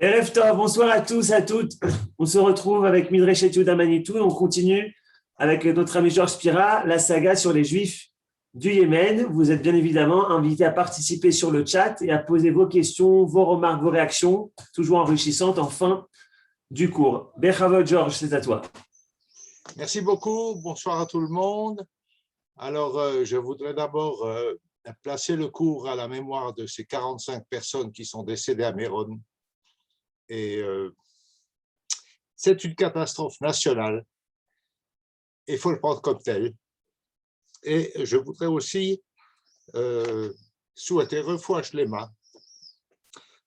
Erev Tov, bonsoir à tous, à toutes. On se retrouve avec Midrash Yehuda Manitou et on continue avec notre ami Georges Spira, la saga sur les Juifs du Yémen. Vous êtes bien évidemment invités à participer sur le chat et à poser vos questions, vos remarques, vos réactions, toujours enrichissantes en fin du cours. Bechavot Georges, c'est à toi. Merci beaucoup, bonsoir à tout le monde. Alors, je voudrais d'abord placer le cours à la mémoire de ces 45 personnes qui sont décédées à Méron. Et c'est une catastrophe nationale, il faut le prendre comme tel. Et je voudrais aussi souhaiter refouach les mains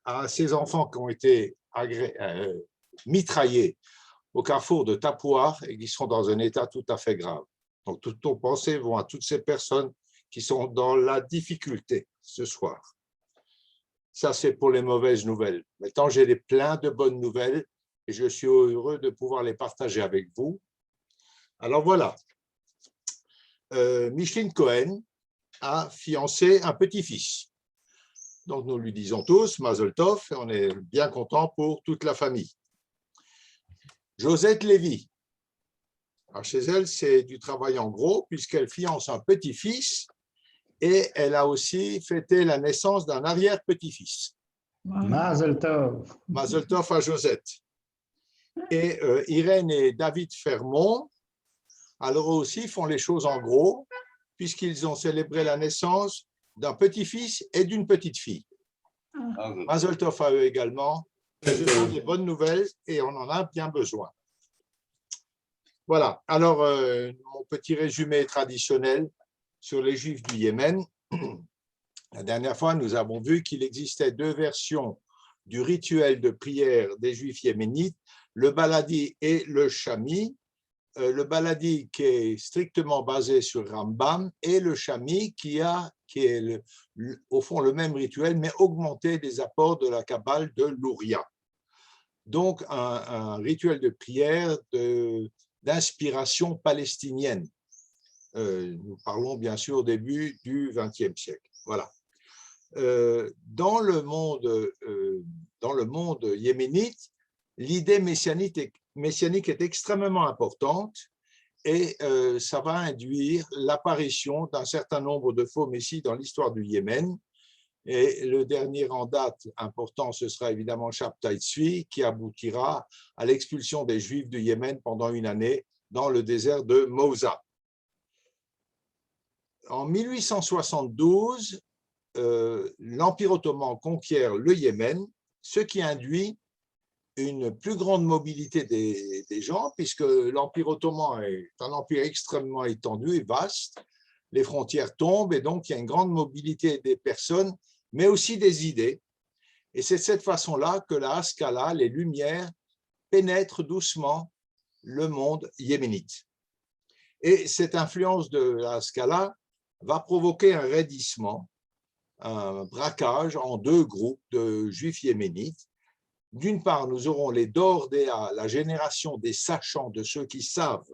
à ces enfants qui ont été mitraillés au carrefour de Tapouar et qui sont dans un état tout à fait grave. Donc, toutes nos pensées vont à toutes ces personnes qui sont dans la difficulté ce soir. Ça, c'est pour les mauvaises nouvelles. Maintenant, j'ai plein de bonnes nouvelles et je suis heureux de pouvoir les partager avec vous. Alors voilà, Micheline Cohen a fiancé un petit-fils. Donc, nous lui disons tous Mazel Tov et on est bien content pour toute la famille. Josette Lévy. Alors, chez elle, c'est du travail en gros puisqu'elle fiance un petit-fils et elle a aussi fêté la naissance d'un arrière-petit-fils. Mazel Tov. Mazel Tov à Josette. Et Irène et David Fermont, alors aussi, font les choses en gros, puisqu'ils ont célébré la naissance d'un petit-fils et d'une petite-fille. Mazel Tov à eux également. Ce sont des bonnes nouvelles et on en a bien besoin. Voilà, alors mon petit résumé traditionnel sur les Juifs du Yémen. La dernière fois, nous avons vu qu'il existait deux versions du rituel de prière des Juifs yéménites, le baladi et le chami. Le baladi qui est strictement basé sur Rambam et le chami qui est au fond le même rituel, mais augmenté des apports de la Kabbale de l'Ouria. Donc, un rituel de prière d'inspiration palestinienne. Nous parlons bien sûr au début du XXe siècle. Voilà. Dans le monde yéménite, l'idée messianique est extrêmement importante et ça va induire l'apparition d'un certain nombre de faux messies dans l'histoire du Yémen. Et le dernier en date important, ce sera évidemment Shabtai Tzvi, qui aboutira à l'expulsion des Juifs du Yémen pendant une année dans le désert de Mosa. En 1872, l'Empire ottoman conquiert le Yémen, ce qui induit une plus grande mobilité des gens, puisque l'Empire ottoman est un empire extrêmement étendu et vaste. Les frontières tombent et donc il y a une grande mobilité des personnes, mais aussi des idées. Et c'est de cette façon-là que la Haskalah, les Lumières, pénètrent doucement le monde yéménite. Et cette influence de la Haskalah va provoquer un raidissement, un braquage en deux groupes de juifs yéménites. D'une part, nous aurons les Dordéa, la génération des sachants, de ceux qui savent,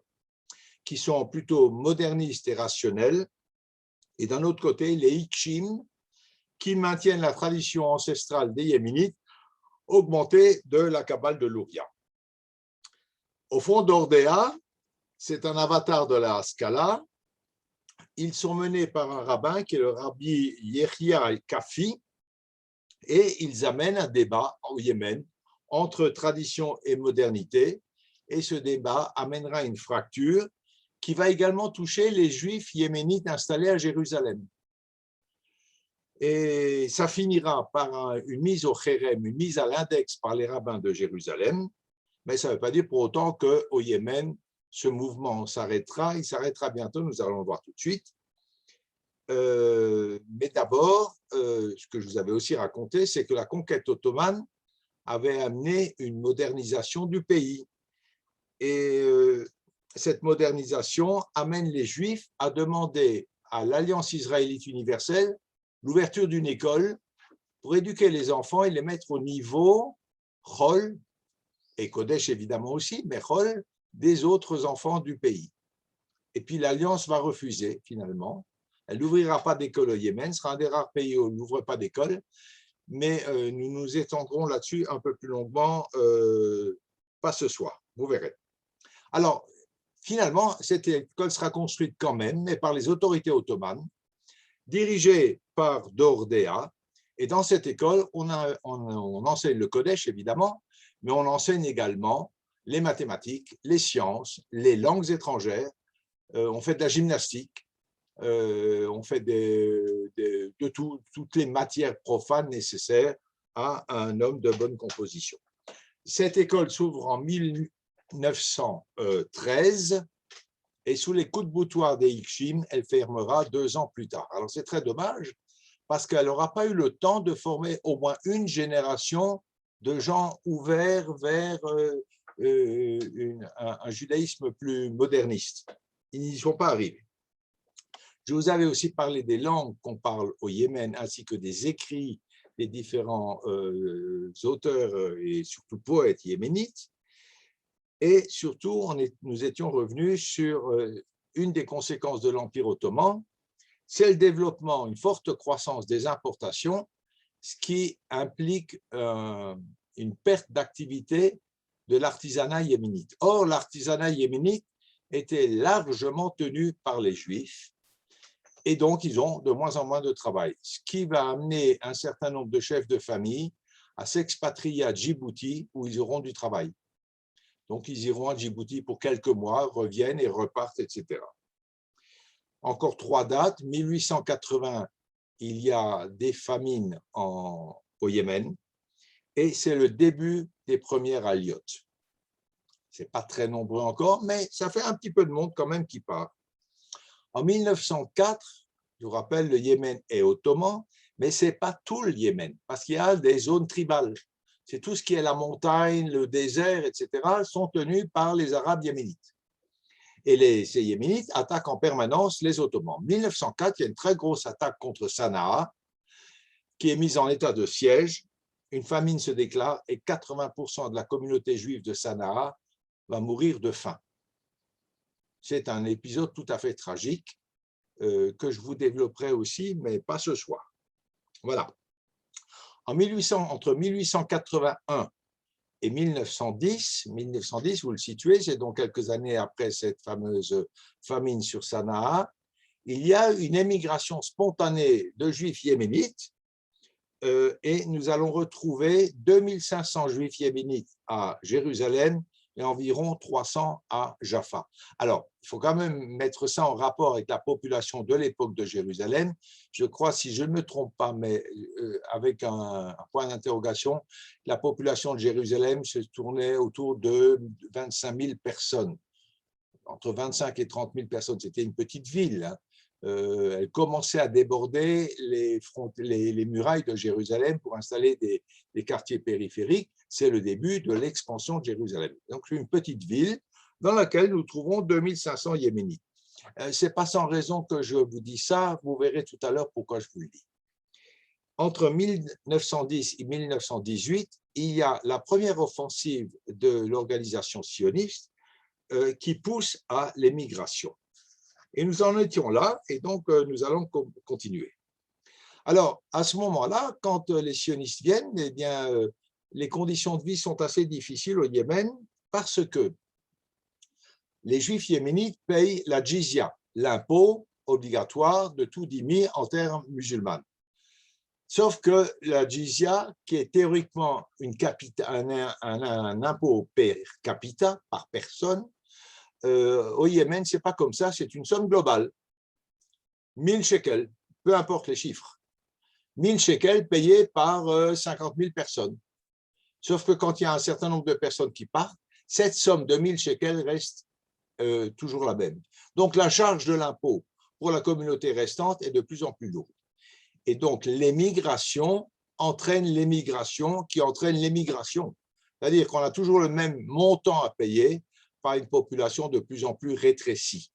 qui sont plutôt modernistes et rationnels, et d'un autre côté, les Ikshim, qui maintiennent la tradition ancestrale des Yéménites, augmentée de la Kabbale de l'Ouria. Au fond, Dordéa, c'est un avatar de la Haskalah. Ils sont menés par un rabbin qui est le rabbi Yehia Kafi, et ils amènent un débat au Yémen entre tradition et modernité, et ce débat amènera une fracture qui va également toucher les Juifs yéménites installés à Jérusalem. Et ça finira par une mise au kherem, une mise à l'index par les rabbins de Jérusalem, mais ça ne veut pas dire pour autant qu'au Yémen, ce mouvement s'arrêtera. Il s'arrêtera bientôt, nous allons le voir tout de suite. Mais d'abord, ce que je vous avais aussi raconté, c'est que la conquête ottomane avait amené une modernisation du pays. Et cette modernisation amène les Juifs à demander à l'Alliance israélite universelle l'ouverture d'une école pour éduquer les enfants et les mettre au niveau Chol, et Kodesh évidemment aussi, mais Chol, des autres enfants du pays. Et puis l'Alliance va refuser finalement. Elle n'ouvrira pas d'école au Yémen, ce sera un des rares pays où elle n'ouvre pas d'école, mais nous nous étendrons là-dessus un peu plus longuement, pas ce soir, vous verrez. Alors, finalement, cette école sera construite quand même, mais par les autorités ottomanes, dirigée par Dordea. Et dans cette école, on enseigne le Kodesh, évidemment, mais on enseigne également les mathématiques, les sciences, les langues étrangères, on fait de la gymnastique, on fait toutes les matières profanes nécessaires à un homme de bonne composition. Cette école s'ouvre en 1913 et sous les coups de boutoir des Hikshim, elle fermera 2 ans plus tard. Alors c'est très dommage parce qu'elle n'aura pas eu le temps de former au moins une génération de gens ouverts vers un judaïsme plus moderniste. Ils n'y sont pas arrivés. Je vous avais aussi parlé des langues qu'on parle au Yémen, ainsi que des écrits des différents auteurs et surtout poètes yéménites. Et surtout, nous étions revenus sur une des conséquences de l'Empire ottoman, c'est le développement, une forte croissance des importations, ce qui implique une perte d'activité de l'artisanat yéménite. Or, l'artisanat yéménite était largement tenu par les Juifs, et donc ils ont de moins en moins de travail, ce qui va amener un certain nombre de chefs de famille à s'expatrier à Djibouti, où ils auront du travail. Donc, ils iront à Djibouti pour quelques mois, reviennent et repartent, etc. Encore 3 dates. 1880, il y a des famines au Yémen et c'est le début des premières aliotes. Ce n'est pas très nombreux encore, mais ça fait un petit peu de monde quand même qui part. En 1904, je vous rappelle, le Yémen est ottoman, mais ce n'est pas tout le Yémen, parce qu'il y a des zones tribales. C'est tout ce qui est la montagne, le désert, etc., sont tenus par les Arabes yéménites. Et ces Yéménites attaquent en permanence les Ottomans. En 1904, il y a une très grosse attaque contre Sanaa, qui est mise en état de siège. Une famine se déclare et 80% de la communauté juive de Sanaa va mourir de faim. C'est un épisode tout à fait tragique que je vous développerai aussi, mais pas ce soir. Voilà. Entre 1881 et 1910, vous le situez, c'est donc quelques années après cette fameuse famine sur Sanaa, il y a une émigration spontanée de juifs yéménites et nous allons retrouver 2500 juifs yéménites à Jérusalem et environ 300 à Jaffa. Alors, il faut quand même mettre ça en rapport avec la population de l'époque de Jérusalem. Je crois, si je ne me trompe pas, mais avec un point d'interrogation, la population de Jérusalem se tournait autour de 25 000 personnes. Entre 25 et 30 000 personnes, c'était une petite ville. Hein. Elle commençait à déborder les murailles de Jérusalem pour installer des quartiers périphériques. C'est le début de l'expansion de Jérusalem. Donc, une petite ville dans laquelle nous trouvons 2500 Yéménites. Ce n'est pas sans raison que je vous dis ça, vous verrez tout à l'heure pourquoi je vous le dis. Entre 1910 et 1918, il y a la première offensive de l'organisation sioniste qui pousse à l'émigration. Et nous en étions là, et donc nous allons continuer. Alors, à ce moment-là, quand les sionistes viennent, eh bien, les conditions de vie sont assez difficiles au Yémen parce que les Juifs yéménites payent la jizya, l'impôt obligatoire de tout dhimmi en terre musulmane. Sauf que la jizya, qui est théoriquement un impôt per capita, par personne, au Yémen, ce n'est pas comme ça, c'est une somme globale. 1000 shekels, peu importe les chiffres. 1000 shekels payés par 50 000 personnes. Sauf que quand il y a un certain nombre de personnes qui partent, cette somme de 1000 shekels reste toujours la même. Donc la charge de l'impôt pour la communauté restante est de plus en plus lourde. Et donc l'émigration entraîne l'émigration qui entraîne l'émigration. C'est-à-dire qu'on a toujours le même montant à payer par une population de plus en plus rétrécie.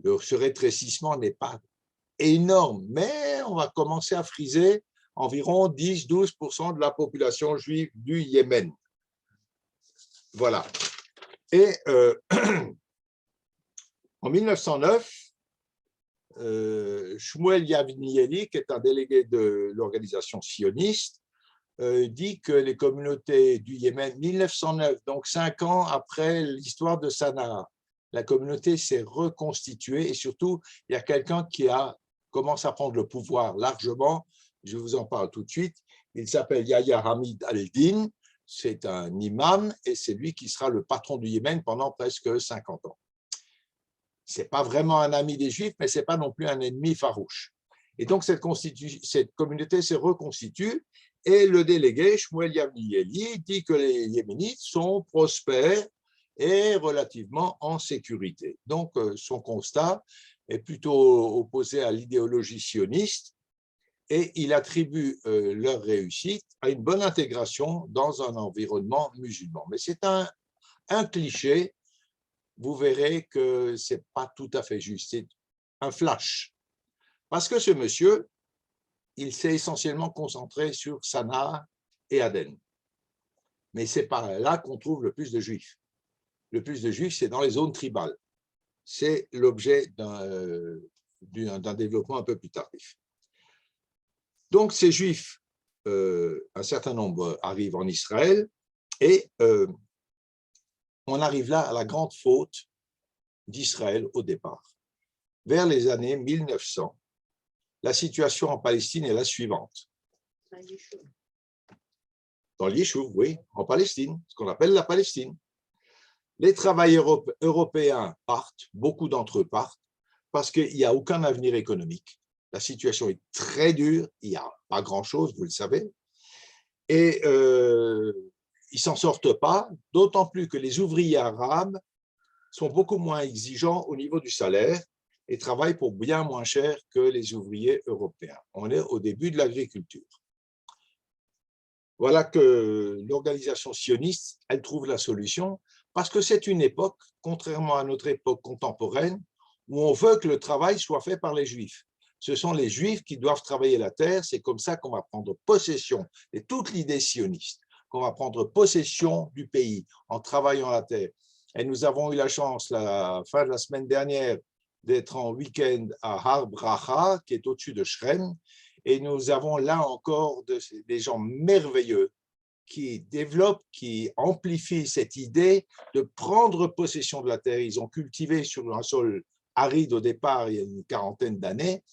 Ce rétrécissement n'est pas énorme, mais on va commencer à friser environ 10-12% de la population juive du Yémen. Voilà. Et en 1909, Shmuel Yavnieli, qui est un délégué de l'organisation sioniste, dit que les communautés du Yémen, 1909, donc 5 ans après l'histoire de Sanaa, la communauté s'est reconstituée et surtout, il y a quelqu'un qui commence à prendre le pouvoir largement. Je vous en parle tout de suite. Il s'appelle Yahya Hamid al-Din. C'est un imam et c'est lui qui sera le patron du Yémen pendant presque 50 ans. Ce n'est pas vraiment un ami des Juifs, mais ce n'est pas non plus un ennemi farouche. Et donc, cette communauté se reconstitue et le délégué, Shmuel Yavnieli, dit que les Yéménites sont prospères et relativement en sécurité. Donc, son constat est plutôt opposé à l'idéologie sioniste et il attribue leur réussite à une bonne intégration dans un environnement musulman. Mais c'est un cliché, vous verrez que ce n'est pas tout à fait juste, c'est un flash. Parce que ce monsieur, il s'est essentiellement concentré sur Sanaa et Aden. Mais c'est par là qu'on trouve le plus de Juifs. Le plus de Juifs, c'est dans les zones tribales. C'est l'objet d'un développement un peu plus tardif. Donc, ces Juifs, un certain nombre arrivent en Israël et on arrive là à la grande faute d'Israël au départ. Vers les années 1900, la situation en Palestine est la suivante. Dans l'Yishuv, oui, en Palestine, ce qu'on appelle la Palestine. Les travailleurs européens partent, beaucoup d'entre eux partent, parce qu'il n'y a aucun avenir économique. La situation est très dure, il n'y a pas grand-chose, vous le savez, et ils ne s'en sortent pas, d'autant plus que les ouvriers arabes sont beaucoup moins exigeants au niveau du salaire et travaillent pour bien moins cher que les ouvriers européens. On est au début de l'agriculture. Voilà que l'organisation sioniste, elle trouve la solution, parce que c'est une époque, contrairement à notre époque contemporaine, où on veut que le travail soit fait par les Juifs. Ce sont les Juifs qui doivent travailler la terre, c'est comme ça qu'on va prendre possession, et toute l'idée sioniste, qu'on va prendre possession du pays en travaillant la terre. Et nous avons eu la chance, la fin de la semaine dernière, d'être en week-end à Har Bracha, qui est au-dessus de Shrem, et nous avons là encore des gens merveilleux qui développent, qui amplifient cette idée de prendre possession de la terre. Ils ont cultivé sur un sol aride au départ, il y a une quarantaine d'années,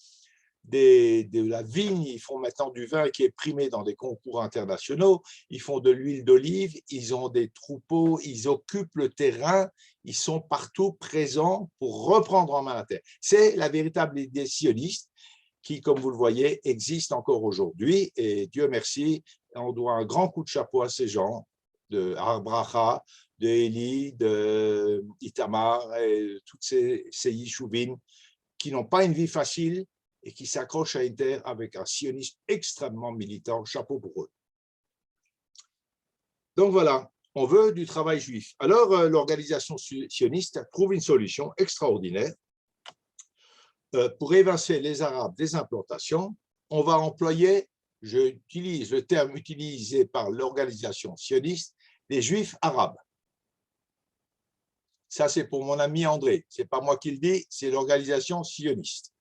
de la vigne, ils font maintenant du vin qui est primé dans des concours internationaux, ils font de l'huile d'olive, ils ont des troupeaux, ils occupent le terrain, ils sont partout présents pour reprendre en main la terre. C'est la véritable idée sioniste qui, comme vous le voyez, existe encore aujourd'hui et Dieu merci, on doit un grand coup de chapeau à ces gens de Har Bracha, de Eli, de Itamar et toutes ces yishuvim qui n'ont pas une vie facile et qui s'accrochent à une terre avec un sionisme extrêmement militant. Chapeau pour eux. Donc voilà, on veut du travail juif. Alors l'organisation sioniste trouve une solution extraordinaire. Pour évincer les Arabes des implantations, on va employer, j'utilise le terme utilisé par l'organisation sioniste, les Juifs arabes. Ça, c'est pour mon ami André. Ce n'est pas moi qui le dis, c'est l'organisation sioniste.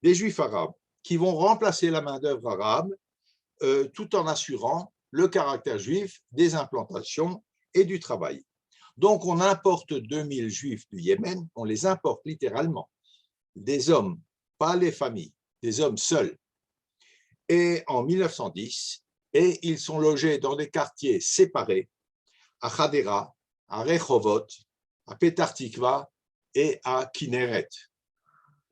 Des Juifs arabes qui vont remplacer la main-d'œuvre arabe tout en assurant le caractère juif des implantations et du travail. Donc, on importe 2000 Juifs du Yémen, on les importe littéralement. Des hommes, pas les familles, des hommes seuls. Et en 1910, et ils sont logés dans des quartiers séparés, à Hadera, à Rehovot, à Petar Tikva et à Kinneret.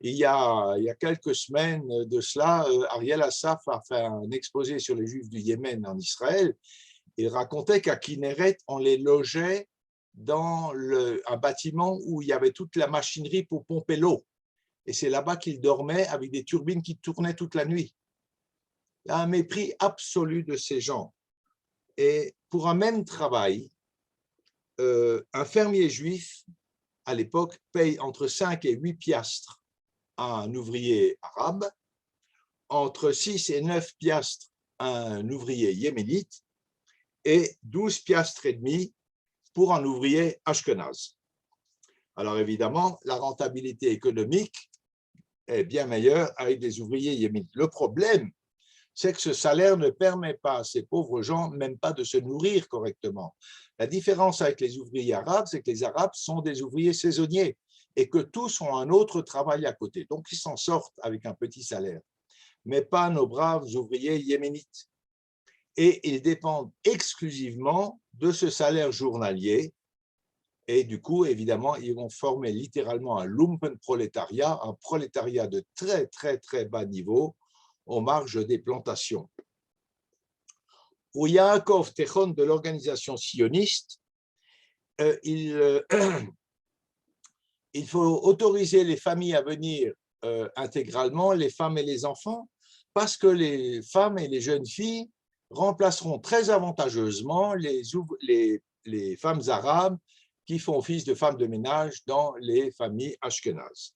Il y a quelques semaines de cela, Ariel Assaf a fait un exposé sur les Juifs du Yémen en Israël. Il racontait qu'à Kinneret, on les logeait dans un bâtiment où il y avait toute la machinerie pour pomper l'eau. Et c'est là-bas qu'ils dormaient avec des turbines qui tournaient toute la nuit. Il y a un mépris absolu de ces gens. Et pour un même travail, un fermier juif, à l'époque, paye entre 5 et 8 piastres à un ouvrier arabe, entre 6 et 9 piastres à un ouvrier yéménite et 12 piastres et demi pour un ouvrier ashkenaz. Alors évidemment, la rentabilité économique est bien meilleur avec des ouvriers yéménites. Le problème, c'est que ce salaire ne permet pas à ces pauvres gens même pas de se nourrir correctement. La différence avec les ouvriers arabes, c'est que les Arabes sont des ouvriers saisonniers et que tous ont un autre travail à côté. Donc, ils s'en sortent avec un petit salaire, mais pas nos braves ouvriers yéménites. Et ils dépendent exclusivement de ce salaire journalier. Et du coup, évidemment, ils vont former littéralement un lumpenprolétariat, un prolétariat de très, très, très bas niveau, aux marges des plantations. Pour Yaakov Techon de l'organisation sioniste, il faut autoriser les familles à venir intégralement, les femmes et les enfants, parce que les femmes et les jeunes filles remplaceront très avantageusement les femmes arabes qui font office de femmes de ménage dans les familles ashkénazes.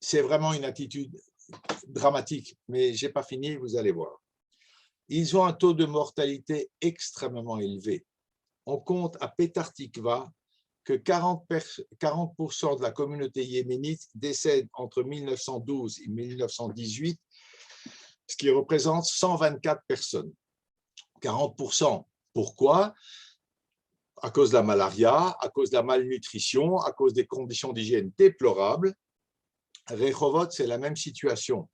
C'est vraiment une attitude dramatique, mais je n'ai pas fini, vous allez voir. Ils ont un taux de mortalité extrêmement élevé. On compte à Petah Tikva que 40% de la communauté yéménite décède entre 1912 et 1918, ce qui représente 124 personnes. 40%. Pourquoi? À cause de la malaria, à cause de la malnutrition, à cause des conditions d'hygiène déplorables. Rehovot, c'est la même situation.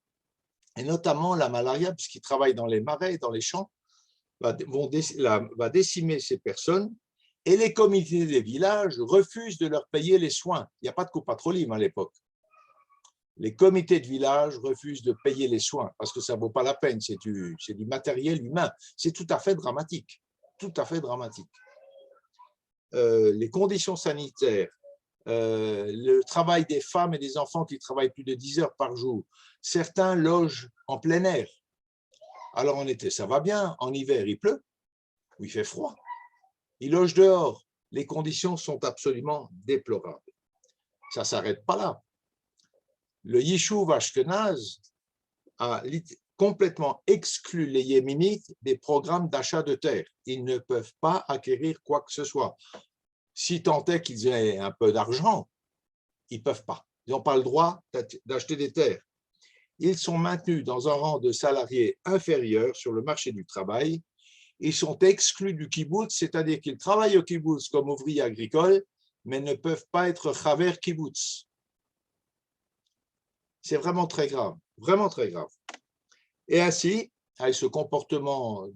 Et notamment la malaria, puisqu'ils travaillent dans les marais, dans les champs, va décimer ces personnes. Et les comités des villages refusent de leur payer les soins. Il n'y a pas de copatrolim à l'époque. Les comités de village refusent de payer les soins parce que ça ne vaut pas la peine, c'est du matériel humain. C'est tout à fait dramatique, tout à fait dramatique. Les conditions sanitaires, le travail des femmes et des enfants qui travaillent plus de 10 heures par jour. Certains logent en plein air. Alors en été, ça va bien. En hiver, il pleut ou il fait froid. Ils logent dehors. Les conditions sont absolument déplorables. Ça ne s'arrête pas là. Le Yishuv Ashkenaz a complètement exclu les Yéménites des programmes d'achat de terre. Ils ne peuvent pas acquérir quoi que ce soit. Si tant est qu'ils aient un peu d'argent, ils ne peuvent pas. Ils n'ont pas le droit d'acheter des terres. Ils sont maintenus dans un rang de salariés inférieur sur le marché du travail. Ils sont exclus du kibbutz, c'est-à-dire qu'ils travaillent au kibbutz comme ouvriers agricoles, mais ne peuvent pas être chaver kibbutz. C'est vraiment très grave, vraiment très grave. Et ainsi, avec ce comportement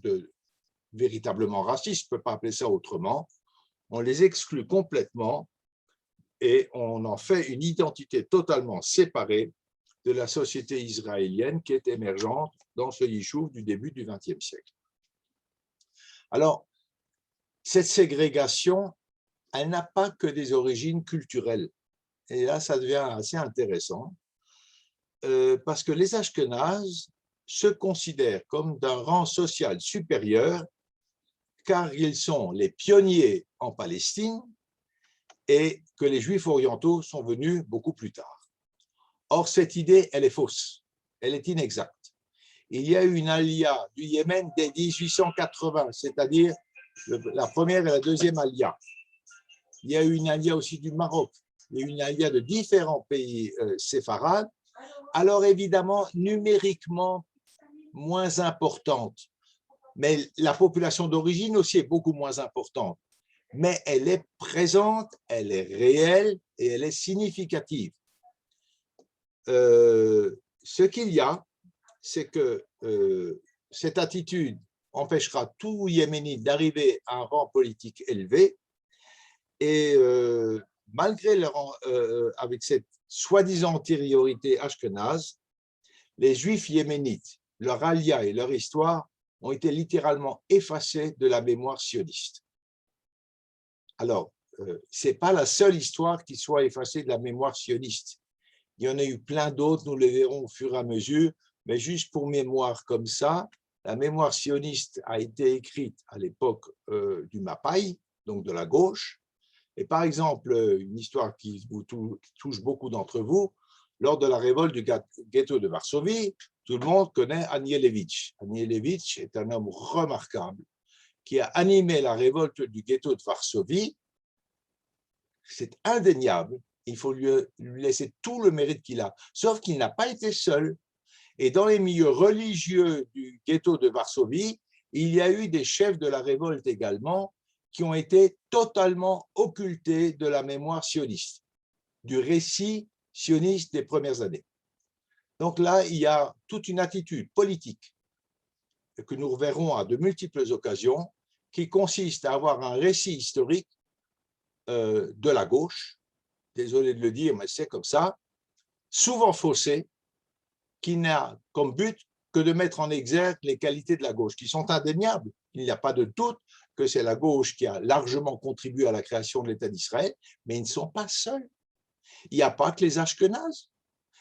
véritablement raciste, je ne peux pas appeler ça autrement, on les exclut complètement et on en fait une identité totalement séparée de la société israélienne qui est émergente dans ce Yishuv du début du XXe siècle. Alors, cette ségrégation, elle n'a pas que des origines culturelles. Et là, ça devient assez intéressant, parce que les Ashkénazes se considèrent comme d'un rang social supérieur, car ils sont les pionniers en Palestine et que les Juifs orientaux sont venus beaucoup plus tard. Or, cette idée, elle est fausse, elle est inexacte. Il y a eu une alia du Yémen dès 1880, c'est-à-dire la première et la deuxième alia. Il y a eu une alia aussi du Maroc, il y a eu une alia de différents pays séfarades, alors évidemment numériquement moins importante, mais la population d'origine aussi est beaucoup moins importante. Mais elle est présente, elle est réelle et elle est significative. Ce qu'il y a, c'est que cette attitude empêchera tout Yéménite d'arriver à un rang politique élevé et malgré avec cette soi-disant antériorité ashkénaze, les Juifs yéménites, leur alia et leur histoire ont été littéralement effacés de la mémoire sioniste. Alors, ce n'est pas la seule histoire qui soit effacée de la mémoire sioniste. Il y en a eu plein d'autres, nous les verrons au fur et à mesure, mais juste pour mémoire comme ça, la mémoire sioniste a été écrite à l'époque du Mapai, donc de la gauche. Et par exemple, une histoire qui vous touche beaucoup d'entre vous, lors de la révolte du ghetto de Varsovie, tout le monde connaît Anielewicz. Anielewicz est un homme remarquable qui a animé la révolte du ghetto de Varsovie. C'est indéniable. il faut lui laisser tout le mérite qu'il a. Sauf qu'il n'a pas été seul. Et dans les milieux religieux du ghetto de Varsovie, il y a eu des chefs de la révolte également qui ont été totalement occultés de la mémoire sioniste, du récit sioniste des premières années. Donc là, il y a toute une attitude politique que nous reverrons à de multiples occasions, qui consiste à avoir un récit historique de la gauche, désolé de le dire, mais c'est comme ça, souvent faussé, qui n'a comme but que de mettre en exergue les qualités de la gauche, qui sont indéniables. Il n'y a pas de doute que c'est la gauche qui a largement contribué à la création de l'État d'Israël, mais ils ne sont pas seuls. Il n'y a pas que les Ashkénazes.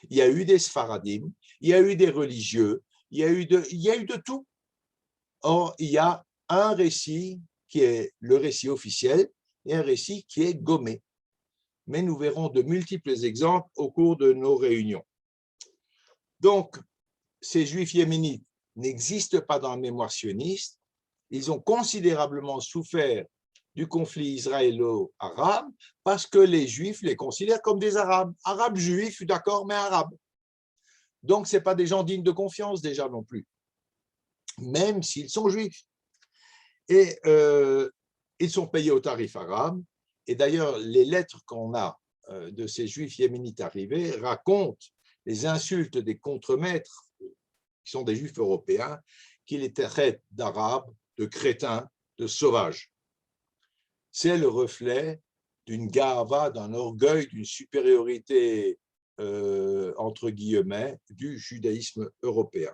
Il y a eu des Sfaradim, il y a eu des religieux, il y a eu de tout. Or, il y a un récit qui est le récit officiel et un récit qui est gommé. Mais nous verrons de multiples exemples au cours de nos réunions. Donc, ces Juifs yéménites n'existent pas dans la mémoire sioniste. Ils ont considérablement souffert du conflit israélo-arabe parce que les Juifs les considèrent comme des Arabes. Arabes juifs, d'accord, mais Arabes. Donc, ce n'est pas des gens dignes de confiance déjà non plus, même s'ils sont Juifs. Et ils sont payés au tarif arabe. Et d'ailleurs, les lettres qu'on a de ces Juifs yéménites arrivés racontent les insultes des contremaîtres, qui sont des Juifs européens, qui les traitent d'Arabes, de crétins, de sauvages. C'est le reflet d'une gava, d'un orgueil, d'une supériorité, entre guillemets, du judaïsme européen.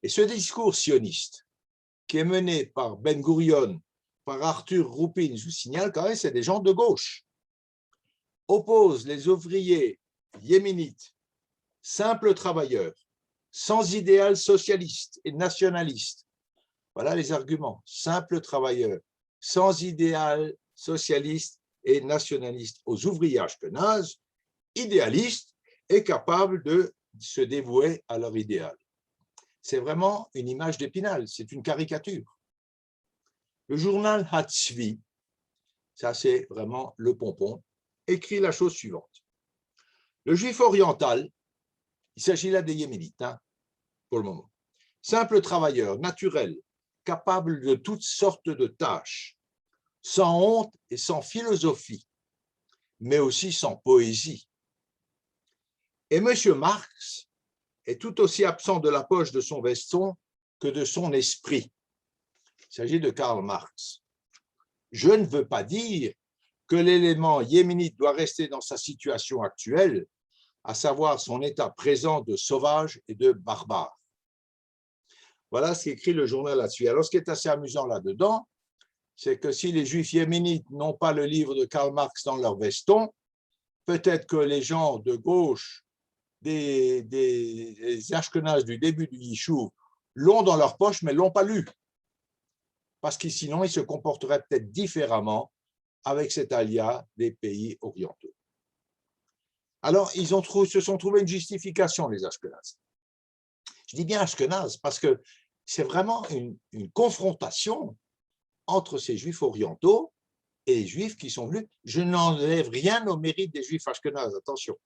Et ce discours sioniste, qui est mené par Ben Gurion, par Arthur Roupin, je vous signale quand même, c'est des gens de gauche, oppose les ouvriers yéménites, simples travailleurs, sans idéal socialiste et nationaliste. Voilà les arguments. Simples travailleurs, sans idéal socialiste et nationaliste, aux ouvriers ashkénazes, idéalistes et capables de se dévouer à leur idéal. C'est vraiment une image d'Épinal, c'est une caricature. Le journal Hatzvi, ça c'est vraiment le pompon, écrit la chose suivante. Le juif oriental, il s'agit là des yéménites, pour le moment, simple travailleur, naturel, capable de toutes sortes de tâches, sans honte et sans philosophie, mais aussi sans poésie. Et M. Marx est tout aussi absent de la poche de son veston que de son esprit. Il s'agit de Karl Marx. Je ne veux pas dire que l'élément yéménite doit rester dans sa situation actuelle, à savoir son état présent de sauvage et de barbare. Voilà ce qu'écrit le journal là-dessus. Alors, ce qui est assez amusant là-dedans, c'est que si les Juifs yéménites n'ont pas le livre de Karl Marx dans leur veston, peut-être que les gens de gauche, des Ashkénazes du début du Yishuv, l'ont dans leur poche, mais ne l'ont pas lu. Parce que sinon, ils se comporteraient peut-être différemment avec cet alia des pays orientaux. Alors, ils se sont trouvés une justification, les Ashkénazes. Je dis bien Ashkénazes parce que c'est vraiment une confrontation entre ces Juifs orientaux et les Juifs qui sont venus. Je n'enlève rien au mérite des Juifs ashkénazes, attention.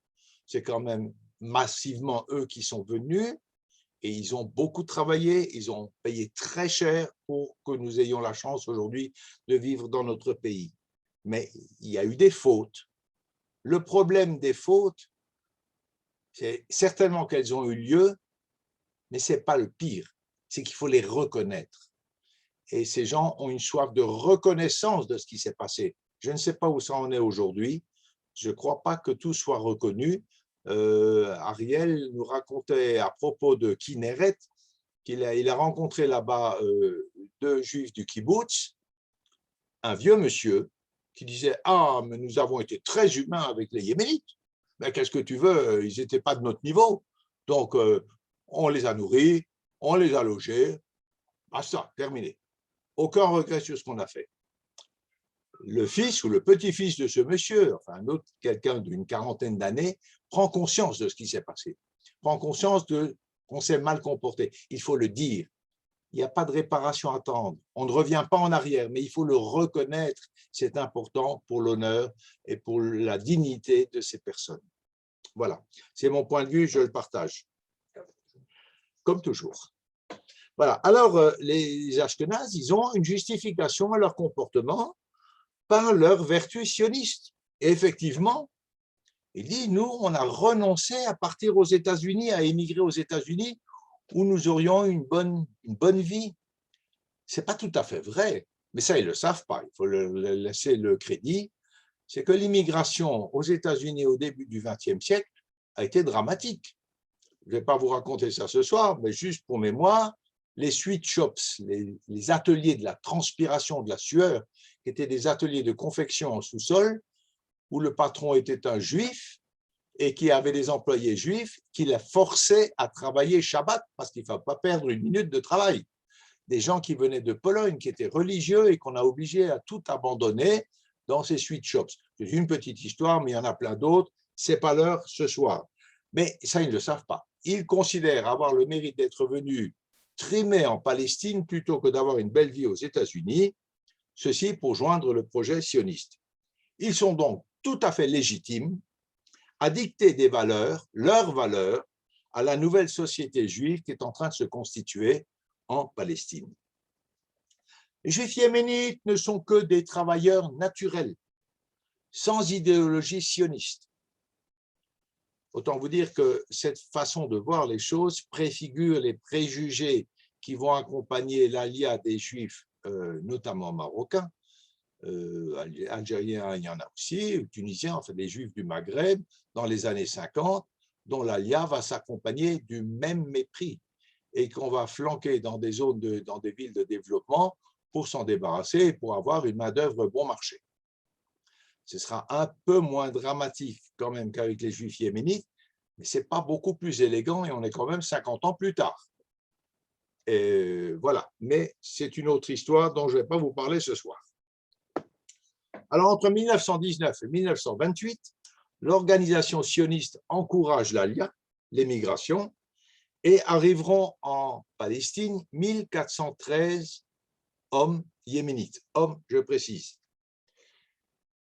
C'est quand même massivement eux qui sont venus et ils ont beaucoup travaillé, ils ont payé très cher pour que nous ayons la chance aujourd'hui de vivre dans notre pays. Mais il y a eu des fautes. Le problème des fautes, c'est certainement qu'elles ont eu lieu, mais ce n'est pas le pire, c'est qu'il faut les reconnaître. Et ces gens ont une soif de reconnaissance de ce qui s'est passé. Je ne sais pas où ça en est aujourd'hui. Je ne crois pas que tout soit reconnu. Ariel nous racontait à propos de Kinneret qu'il a rencontré là-bas deux juifs du kibbutz, un vieux monsieur qui disait « Ah, mais nous avons été très humains avec les Yéménites. Mais qu'est-ce que tu veux, ils n'étaient pas de notre niveau. Donc, on les a nourris, on les a logés. Basta, terminé. Aucun regret sur ce qu'on a fait. » Le fils ou le petit-fils de ce monsieur, enfin un autre, quelqu'un d'une quarantaine d'années, prend conscience de ce qui s'est passé, prend conscience qu'on s'est mal comporté. Il faut le dire. il n'y a pas de réparation à attendre. On ne revient pas en arrière, mais il faut le reconnaître. C'est important pour l'honneur et pour la dignité de ces personnes. Voilà, c'est mon point de vue, je le partage. Comme toujours. Voilà, alors les Ashkénazes, ils ont une justification à leur comportement par leur vertu sioniste. Et effectivement, il dit, nous, on a renoncé à partir aux États-Unis, à émigrer aux États-Unis, où nous aurions une bonne vie. Ce n'est pas tout à fait vrai, mais ça, ils ne le savent pas, il faut leur laisser le crédit. C'est que l'immigration aux États-Unis au début du XXe siècle a été dramatique. Je ne vais pas vous raconter ça ce soir, mais juste pour mémoire, les sweatshops, les ateliers de la transpiration, de la sueur, qui étaient des ateliers de confection en sous-sol, où le patron était un juif et qui avait des employés juifs qui les forçaient à travailler Shabbat parce qu'il ne fallait pas perdre une minute de travail. Des gens qui venaient de Pologne, qui étaient religieux et qu'on a obligé à tout abandonner dans ces sweatshops. C'est une petite histoire, mais il y en a plein d'autres. Ce n'est pas l'heure ce soir. Mais ça, ils ne le savent pas. Ils considèrent avoir le mérite d'être venus trimer en Palestine plutôt que d'avoir une belle vie aux États-Unis, ceci pour joindre le projet sioniste. Ils sont donc tout à fait légitimes à dicter des valeurs, leurs valeurs, à la nouvelle société juive qui est en train de se constituer en Palestine. Les Juifs yéménites ne sont que des travailleurs naturels, sans idéologie sioniste. Autant vous dire que cette façon de voir les choses préfigure les préjugés qui vont accompagner l'alia des Juifs, notamment marocains, algériens, il y en a aussi, tunisiens, enfin des Juifs du Maghreb, dans les années 50, dont l'alia va s'accompagner du même mépris et qu'on va flanquer dans des zones, dans des villes de développement pour s'en débarrasser et pour avoir une main-d'œuvre bon marché. Ce sera un peu moins dramatique quand même qu'avec les Juifs yéménites, mais ce n'est pas beaucoup plus élégant et on est quand même 50 ans plus tard. Et voilà, mais c'est une autre histoire dont je ne vais pas vous parler ce soir. Alors, entre 1919 et 1928, l'organisation sioniste encourage l'alia, l'émigration, et arriveront en Palestine 1413 hommes yéménites, hommes, je précise.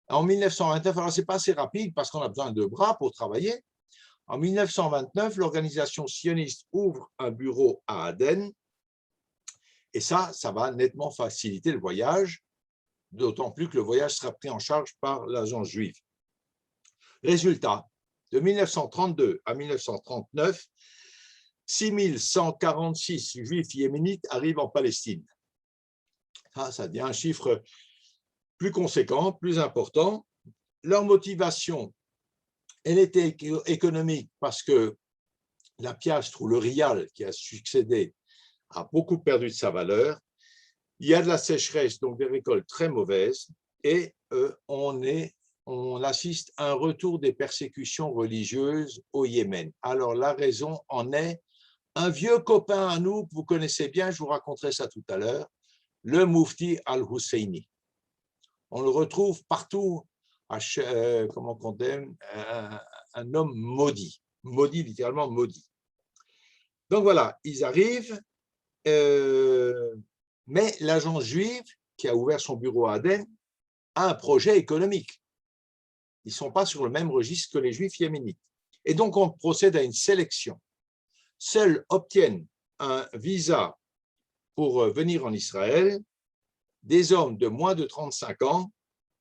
En 1929, alors ce n'est pas assez rapide parce qu'on a besoin de bras pour travailler. En 1929, l'organisation sioniste ouvre un bureau à Aden et ça va nettement faciliter le voyage, d'autant plus que le voyage sera pris en charge par l'agence juive. Résultat, de 1932 à 1939, 6146 juifs yéménites arrivent en Palestine. Ça devient un chiffre plus conséquent, plus important. Leur motivation, elle était économique parce que la piastre ou le rial qui a succédé a beaucoup perdu de sa valeur. Il y a de la sécheresse, donc des récoltes très mauvaises, et on assiste à un retour des persécutions religieuses au Yémen. Alors la raison en est un vieux copain à nous que vous connaissez bien, je vous raconterai ça tout à l'heure, le Mufti al-Husseini. On le retrouve partout, comment on dit, un homme maudit, littéralement maudit. Donc voilà, ils arrivent, mais l'agence juive qui a ouvert son bureau à Aden a un projet économique. Ils ne sont pas sur le même registre que les juifs yéménites. Et donc on procède à une sélection. Seuls obtiennent un visa pour venir en Israël des hommes de moins de 35 ans,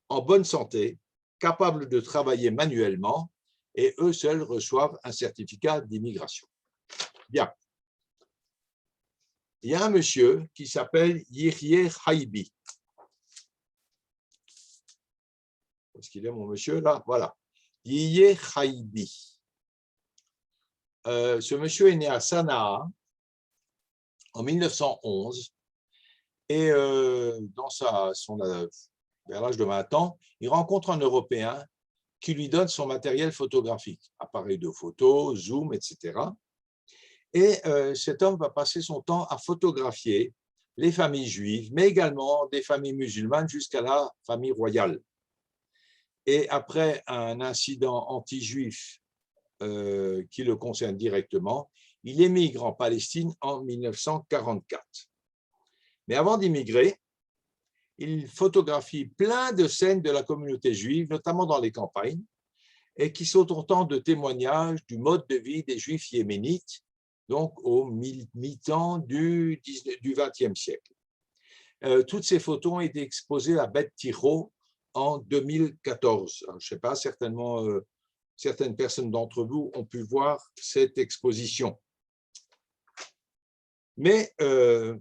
en bonne santé, capables de travailler manuellement, et eux seuls reçoivent un certificat d'immigration. Bien. Il y a un monsieur qui s'appelle Yihye Haibi. Est-ce qu'il est mon monsieur là? Voilà. Yihye Haibi. Ce monsieur est né à Sanaa en 1911 et vers l'âge de 20 ans, il rencontre un Européen qui lui donne son matériel photographique, appareil de photo, zoom, etc. Et cet homme va passer son temps à photographier les familles juives, mais également des familles musulmanes jusqu'à la famille royale. Et après un incident anti-juif qui le concerne directement, il émigre en Palestine en 1944. Mais avant d'immigrer, il photographie plein de scènes de la communauté juive, notamment dans les campagnes, et qui sont autant de témoignages du mode de vie des Juifs yéménites, donc au mi-temps du XXe siècle. Toutes ces photos ont été exposées à Beth Tiro en 2014. Alors, je ne sais pas, certainement, certaines personnes d'entre vous ont pu voir cette exposition. Mais je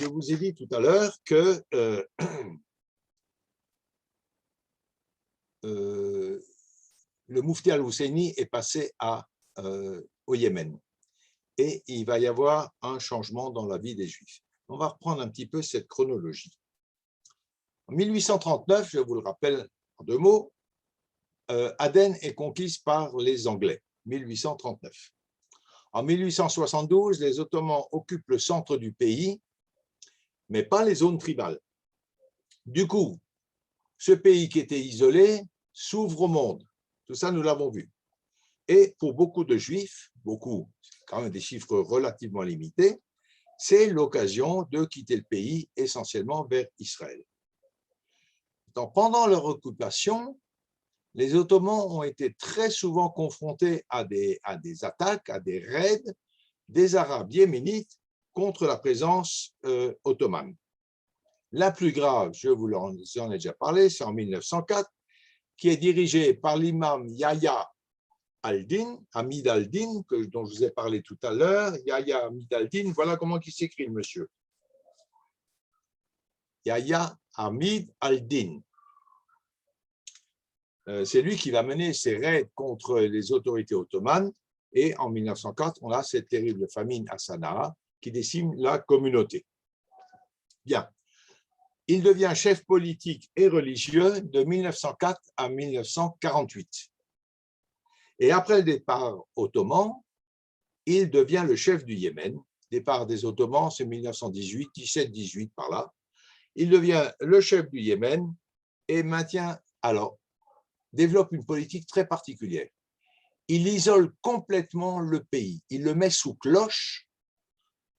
vous ai dit tout à l'heure que le Moufti al-Husseini est passé au Yémen. Et il va y avoir un changement dans la vie des Juifs. On va reprendre un petit peu cette chronologie. En 1839, je vous le rappelle en 2 mots, Aden est conquise par les Anglais, 1839. En 1872, les Ottomans occupent le centre du pays, mais pas les zones tribales. Du coup, ce pays qui était isolé s'ouvre au monde. Tout ça, nous l'avons vu. Et pour beaucoup de Juifs, beaucoup, c'est quand même des chiffres relativement limités, c'est l'occasion de quitter le pays, essentiellement vers Israël. Donc, pendant leur occupation, les Ottomans ont été très souvent confrontés à des attaques, à des raids des Arabes yéménites contre la présence ottomane. La plus grave, je vous en ai déjà parlé, c'est en 1904, qui est dirigée par l'imam Yahya al-Din, Hamid al-Din, dont je vous ai parlé tout à l'heure. Yahya Hamid al-Din, voilà comment il s'écrit, monsieur. Yahya Hamid al-Din. C'est lui qui va mener ses raids contre les autorités ottomanes. Et en 1904, on a cette terrible famine à Sanaa qui décime la communauté. Bien. Il devient chef politique et religieux de 1904 à 1948. Et après le départ ottoman, il devient le chef du Yémen. Départ des Ottomans, c'est 1918, 17-18 par là. Il devient le chef du Yémen et développe une politique très particulière. Il isole complètement le pays. Il le met sous cloche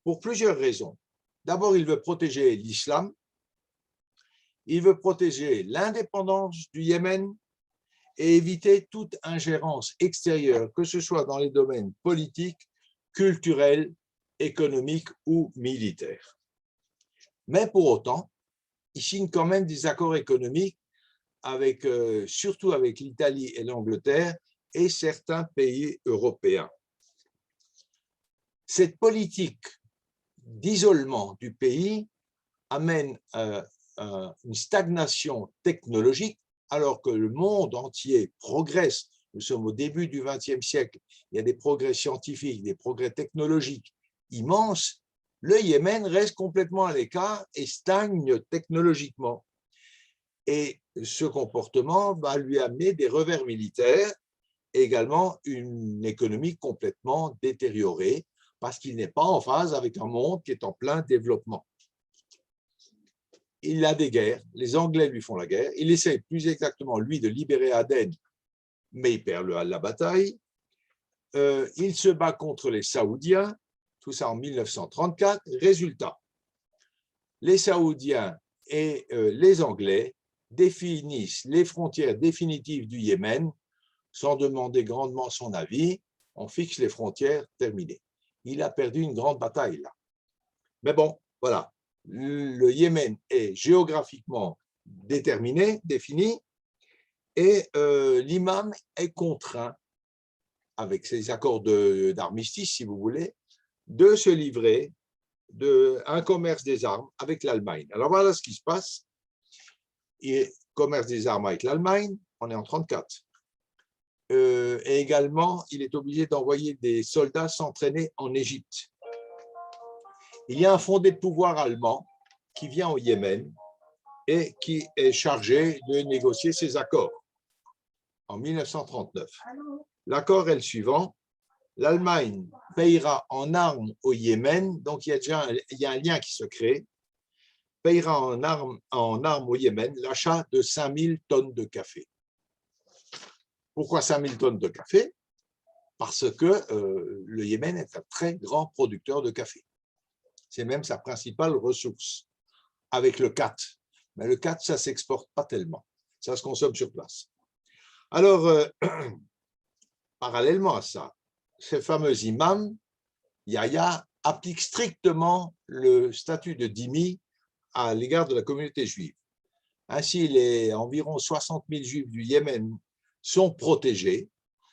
pour plusieurs raisons. D'abord, il veut protéger l'islam. Il veut protéger l'indépendance du Yémen et éviter toute ingérence extérieure, que ce soit dans les domaines politiques, culturels, économiques ou militaires. Mais pour autant, il signe quand même des accords économiques surtout avec l'Italie et l'Angleterre et certains pays européens. Cette politique d'isolement du pays amène une stagnation technologique alors que le monde entier progresse. Nous sommes au début du XXe siècle, il y a des progrès scientifiques, des progrès technologiques immenses. Le Yémen reste complètement à l'écart et stagne technologiquement. Et ce comportement va lui amener des revers militaires et également une économie complètement détériorée parce qu'il n'est pas en phase avec un monde qui est en plein développement. Il a des guerres, les Anglais lui font la guerre, il essaie plus exactement, lui, de libérer Aden, mais il perd la bataille. Il se bat contre les Saoudiens, tout ça en 1934. Résultat, les Saoudiens et les Anglais définissent les frontières définitives du Yémen sans demander grandement son avis. On fixe les frontières, terminées. Il a perdu une grande bataille là. Mais bon, voilà. Le Yémen est géographiquement défini, et l'imam est contraint, avec ses accords d'armistice, si vous voulez, de se livrer à un commerce des armes avec l'Allemagne. Alors voilà ce qui se passe. Et commerce des armes avec l'Allemagne, on est en 1934. Et également, il est obligé d'envoyer des soldats s'entraîner en Égypte. Il y a un fondé de pouvoir allemand qui vient au Yémen et qui est chargé de négocier ces accords en 1939. L'accord est le suivant. L'Allemagne payera en armes au Yémen, donc il y a un lien qui se crée, payera en armes au Yémen l'achat de 5000 tonnes de café. Pourquoi 5000 tonnes de café? Parce que le Yémen est un très grand producteur de café. C'est même sa principale ressource, avec le khat. Mais le khat, ça ne s'exporte pas tellement. Ça se consomme sur place. Alors, parallèlement à ça, ce fameux imam, Yahya, applique strictement le statut de dhimmi à l'égard de la communauté juive. Ainsi, les environ 60 000 juifs du Yémen sont protégés,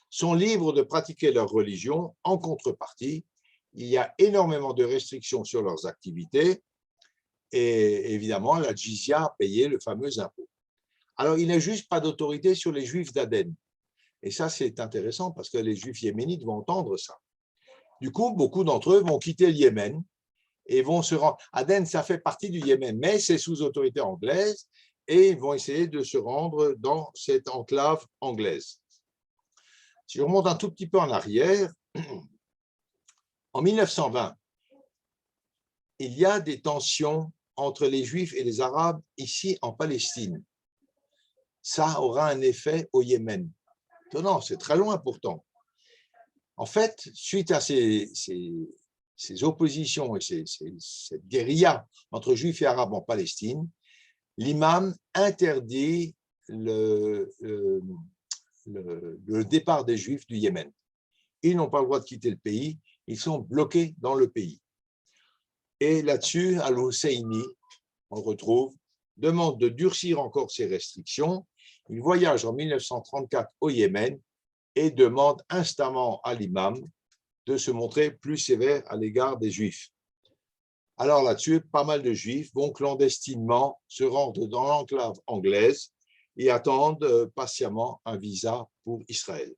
sont libres de pratiquer leur religion. En contrepartie, il y a énormément de restrictions sur leurs activités et évidemment, la jizya a payé le fameux impôt. Alors, il n'a juste pas d'autorité sur les juifs d'Aden. Et ça, c'est intéressant parce que les juifs yéménites vont entendre ça. Du coup, beaucoup d'entre eux vont quitter le Yémen et vont se rendre. Aden, ça fait partie du Yémen, mais c'est sous autorité anglaise et ils vont essayer de se rendre dans cette enclave anglaise. Si je remonte un tout petit peu en arrière, en 1920, il y a des tensions entre les Juifs et les Arabes ici en Palestine. Ça aura un effet au Yémen. Non, c'est très loin pourtant. En fait, suite à ces oppositions et cette guérilla entre Juifs et Arabes en Palestine, l'imam interdit le départ des Juifs du Yémen. Ils n'ont pas le droit de quitter le pays, ils sont bloqués dans le pays. Et là-dessus, Al-Husseini, on le retrouve, demande de durcir encore ces restrictions. Il voyage en 1934 au Yémen et demande instamment à l'imam de se montrer plus sévère à l'égard des Juifs. Alors là-dessus, pas mal de Juifs vont clandestinement se rendre dans l'enclave anglaise et attendent patiemment un visa pour Israël.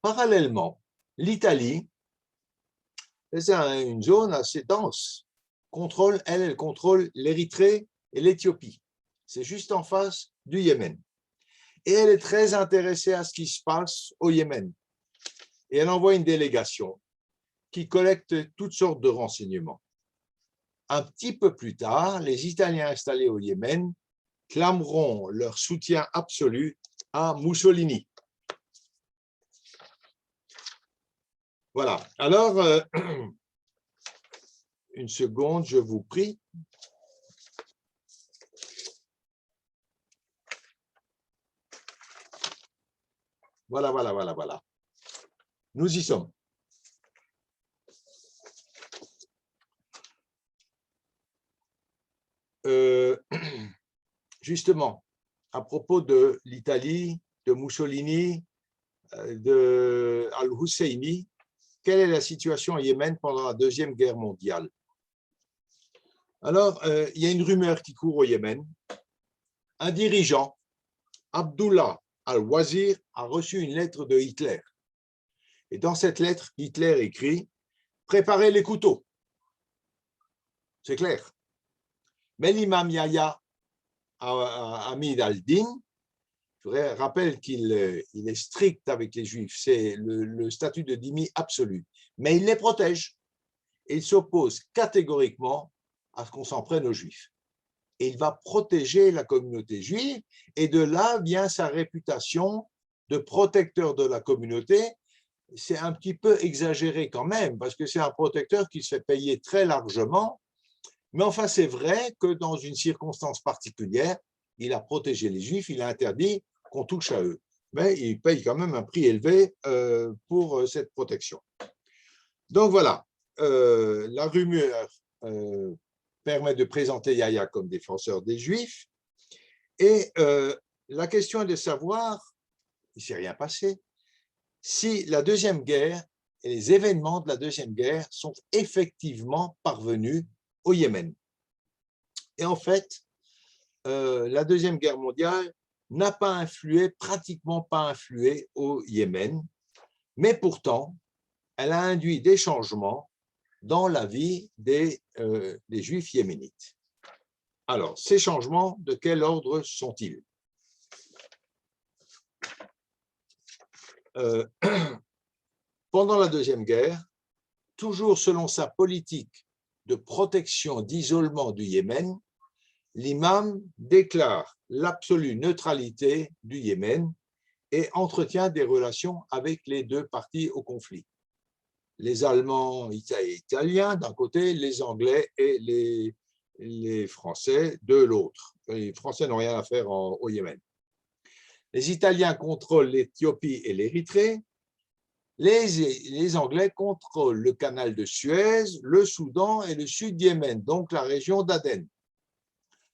Parallèlement, l'Italie, c'est une zone assez dense. Elle contrôle l'Érythrée et l'Éthiopie. C'est juste en face du Yémen. Et elle est très intéressée à ce qui se passe au Yémen. Et elle envoie une délégation qui collecte toutes sortes de renseignements. Un petit peu plus tard, les Italiens installés au Yémen clameront leur soutien absolu à Mussolini. Voilà. Alors, une seconde, je vous prie. Voilà. Nous y sommes. Justement, à propos de l'Italie, de Mussolini, de Al-Husseini, quelle est la situation au Yémen pendant la Deuxième Guerre mondiale? Alors, il y a une rumeur qui court au Yémen. Un dirigeant, Abdullah al-Wazir, a reçu une lettre de Hitler. Et dans cette lettre, Hitler écrit « Préparez les couteaux ». C'est clair. Mais l'imam Yahya Hamid al-Din, je rappelle qu'il est strict avec les Juifs, c'est le statut de dhimmi absolu, mais il les protège. Et il s'oppose catégoriquement à ce qu'on s'en prenne aux Juifs. Et il va protéger la communauté juive, et de là vient sa réputation de protecteur de la communauté. C'est un petit peu exagéré quand même, parce que c'est un protecteur qui se fait payer très largement, mais enfin c'est vrai que dans une circonstance particulière, il a protégé les Juifs, il a interdit qu'on touche à eux. Mais il paye quand même un prix élevé pour cette protection. Donc voilà, la rumeur permet de présenter Yahya comme défenseur des Juifs. Et la question est de savoir, il ne s'est rien passé, si la Deuxième Guerre et les événements de la Deuxième Guerre sont effectivement parvenus au Yémen. Et en fait, la Deuxième Guerre mondiale n'a pas influé, pratiquement pas influé au Yémen, mais pourtant, elle a induit des changements dans la vie des Juifs yéménites. Alors, ces changements, de quel ordre sont-ils? Pendant la Deuxième Guerre, toujours selon sa politique de protection, d'isolement du Yémen, l'imam déclare l'absolue neutralité du Yémen et entretient des relations avec les deux parties au conflit. les Allemands et Italiens d'un côté, les Anglais et les Français de l'autre. Les Français n'ont rien à faire au Yémen. Les Italiens contrôlent l'Éthiopie et l'Érythrée. Les Anglais contrôlent le canal de Suez, le Soudan et le sud du Yémen, donc la région d'Aden.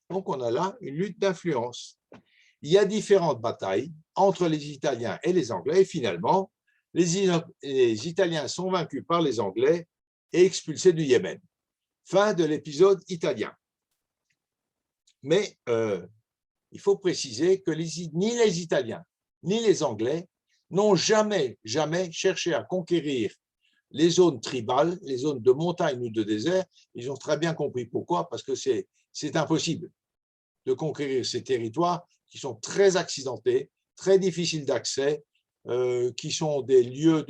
Donc, on a là une lutte d'influence. Il y a différentes batailles entre les Italiens et les Anglais, et finalement, les Italiens sont vaincus par les Anglais et expulsés du Yémen. Fin de l'épisode italien. Mais il faut préciser que ni les Italiens ni les Anglais n'ont jamais cherché à conquérir les zones tribales, les zones de montagne ou de désert. Ils ont très bien compris pourquoi, parce que c'est impossible de conquérir ces territoires qui sont très accidentés, très difficiles d'accès, qui sont des lieux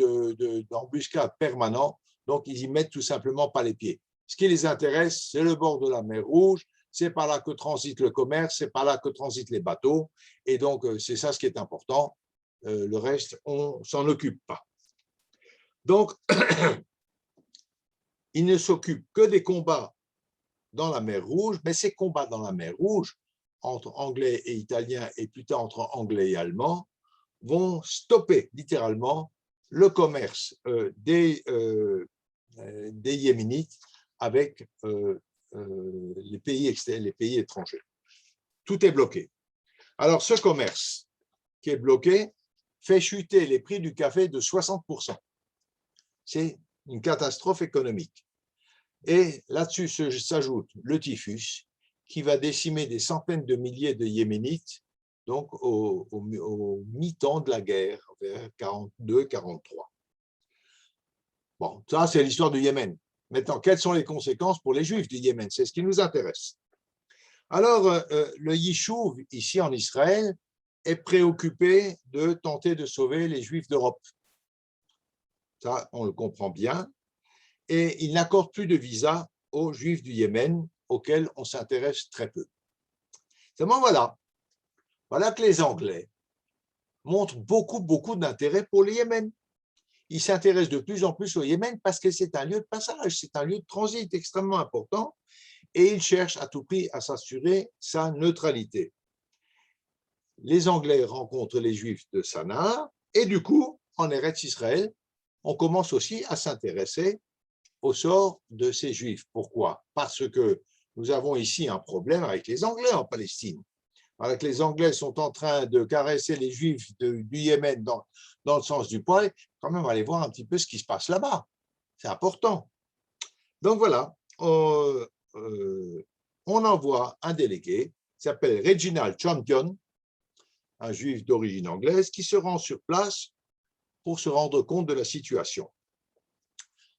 d'embuscade permanents, donc ils y mettent tout simplement pas les pieds. Ce qui les intéresse, c'est le bord de la mer Rouge, c'est par là que transite le commerce, c'est par là que transitent les bateaux, et donc c'est ça ce qui est important. Le reste, on ne s'en occupe pas. Donc, ils ne s'occupent que des combats dans la mer Rouge, mais ces combats dans la mer Rouge, entre Anglais et Italiens, et plus tard entre Anglais et Allemands, vont stopper littéralement le commerce des Yéménites avec les pays étrangers. Tout est bloqué. Alors, ce commerce qui est bloqué fait chuter les prix du café de 60%. C'est une catastrophe économique. Et là-dessus s'ajoute le typhus qui va décimer des centaines de milliers de Yéménites, donc au mi-temps de la guerre, vers 42-43. Bon, ça c'est l'histoire du Yémen. Maintenant, quelles sont les conséquences pour les Juifs du Yémen? C'est ce qui nous intéresse. Alors, le Yishuv, ici en Israël, est préoccupé de tenter de sauver les Juifs d'Europe. Ça, on le comprend bien. Et il n'accorde plus de visa aux Juifs du Yémen, auxquels on s'intéresse très peu. Seulement, voilà que les Anglais montrent beaucoup d'intérêt pour le Yémen. Ils s'intéressent de plus en plus au Yémen parce que c'est un lieu de passage, c'est un lieu de transit extrêmement important, et ils cherchent à tout prix à s'assurer sa neutralité. Les Anglais rencontrent les Juifs de Sanaa, et du coup, en Eretz Israël, on commence aussi à s'intéresser au sort de ces Juifs. Pourquoi? Parce que nous avons ici un problème avec les Anglais en Palestine. Alors que les Anglais sont en train de caresser les Juifs du Yémen dans le sens du poil, quand même aller voir un petit peu ce qui se passe là-bas. C'est important. Donc voilà, on envoie un délégué qui s'appelle Reginald Champion, un Juif d'origine anglaise, qui se rend sur place pour se rendre compte de la situation.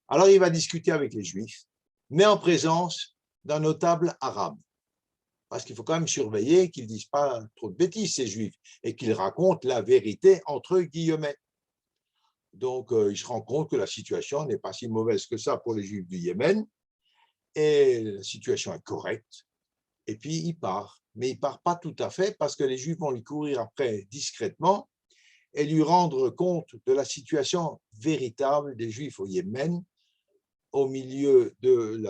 Alors, il va discuter avec les Juifs, mais en présence d'un notable arabe. Parce qu'il faut quand même surveiller qu'ils ne disent pas trop de bêtises, ces Juifs, et qu'ils racontent la vérité entre guillemets. Donc, il se rend compte que la situation n'est pas si mauvaise que ça pour les Juifs du Yémen, et la situation est correcte. Et puis, il part. Mais il ne part pas tout à fait, parce que les Juifs vont lui courir après discrètement et lui rendre compte de la situation véritable des Juifs au Yémen, au milieu de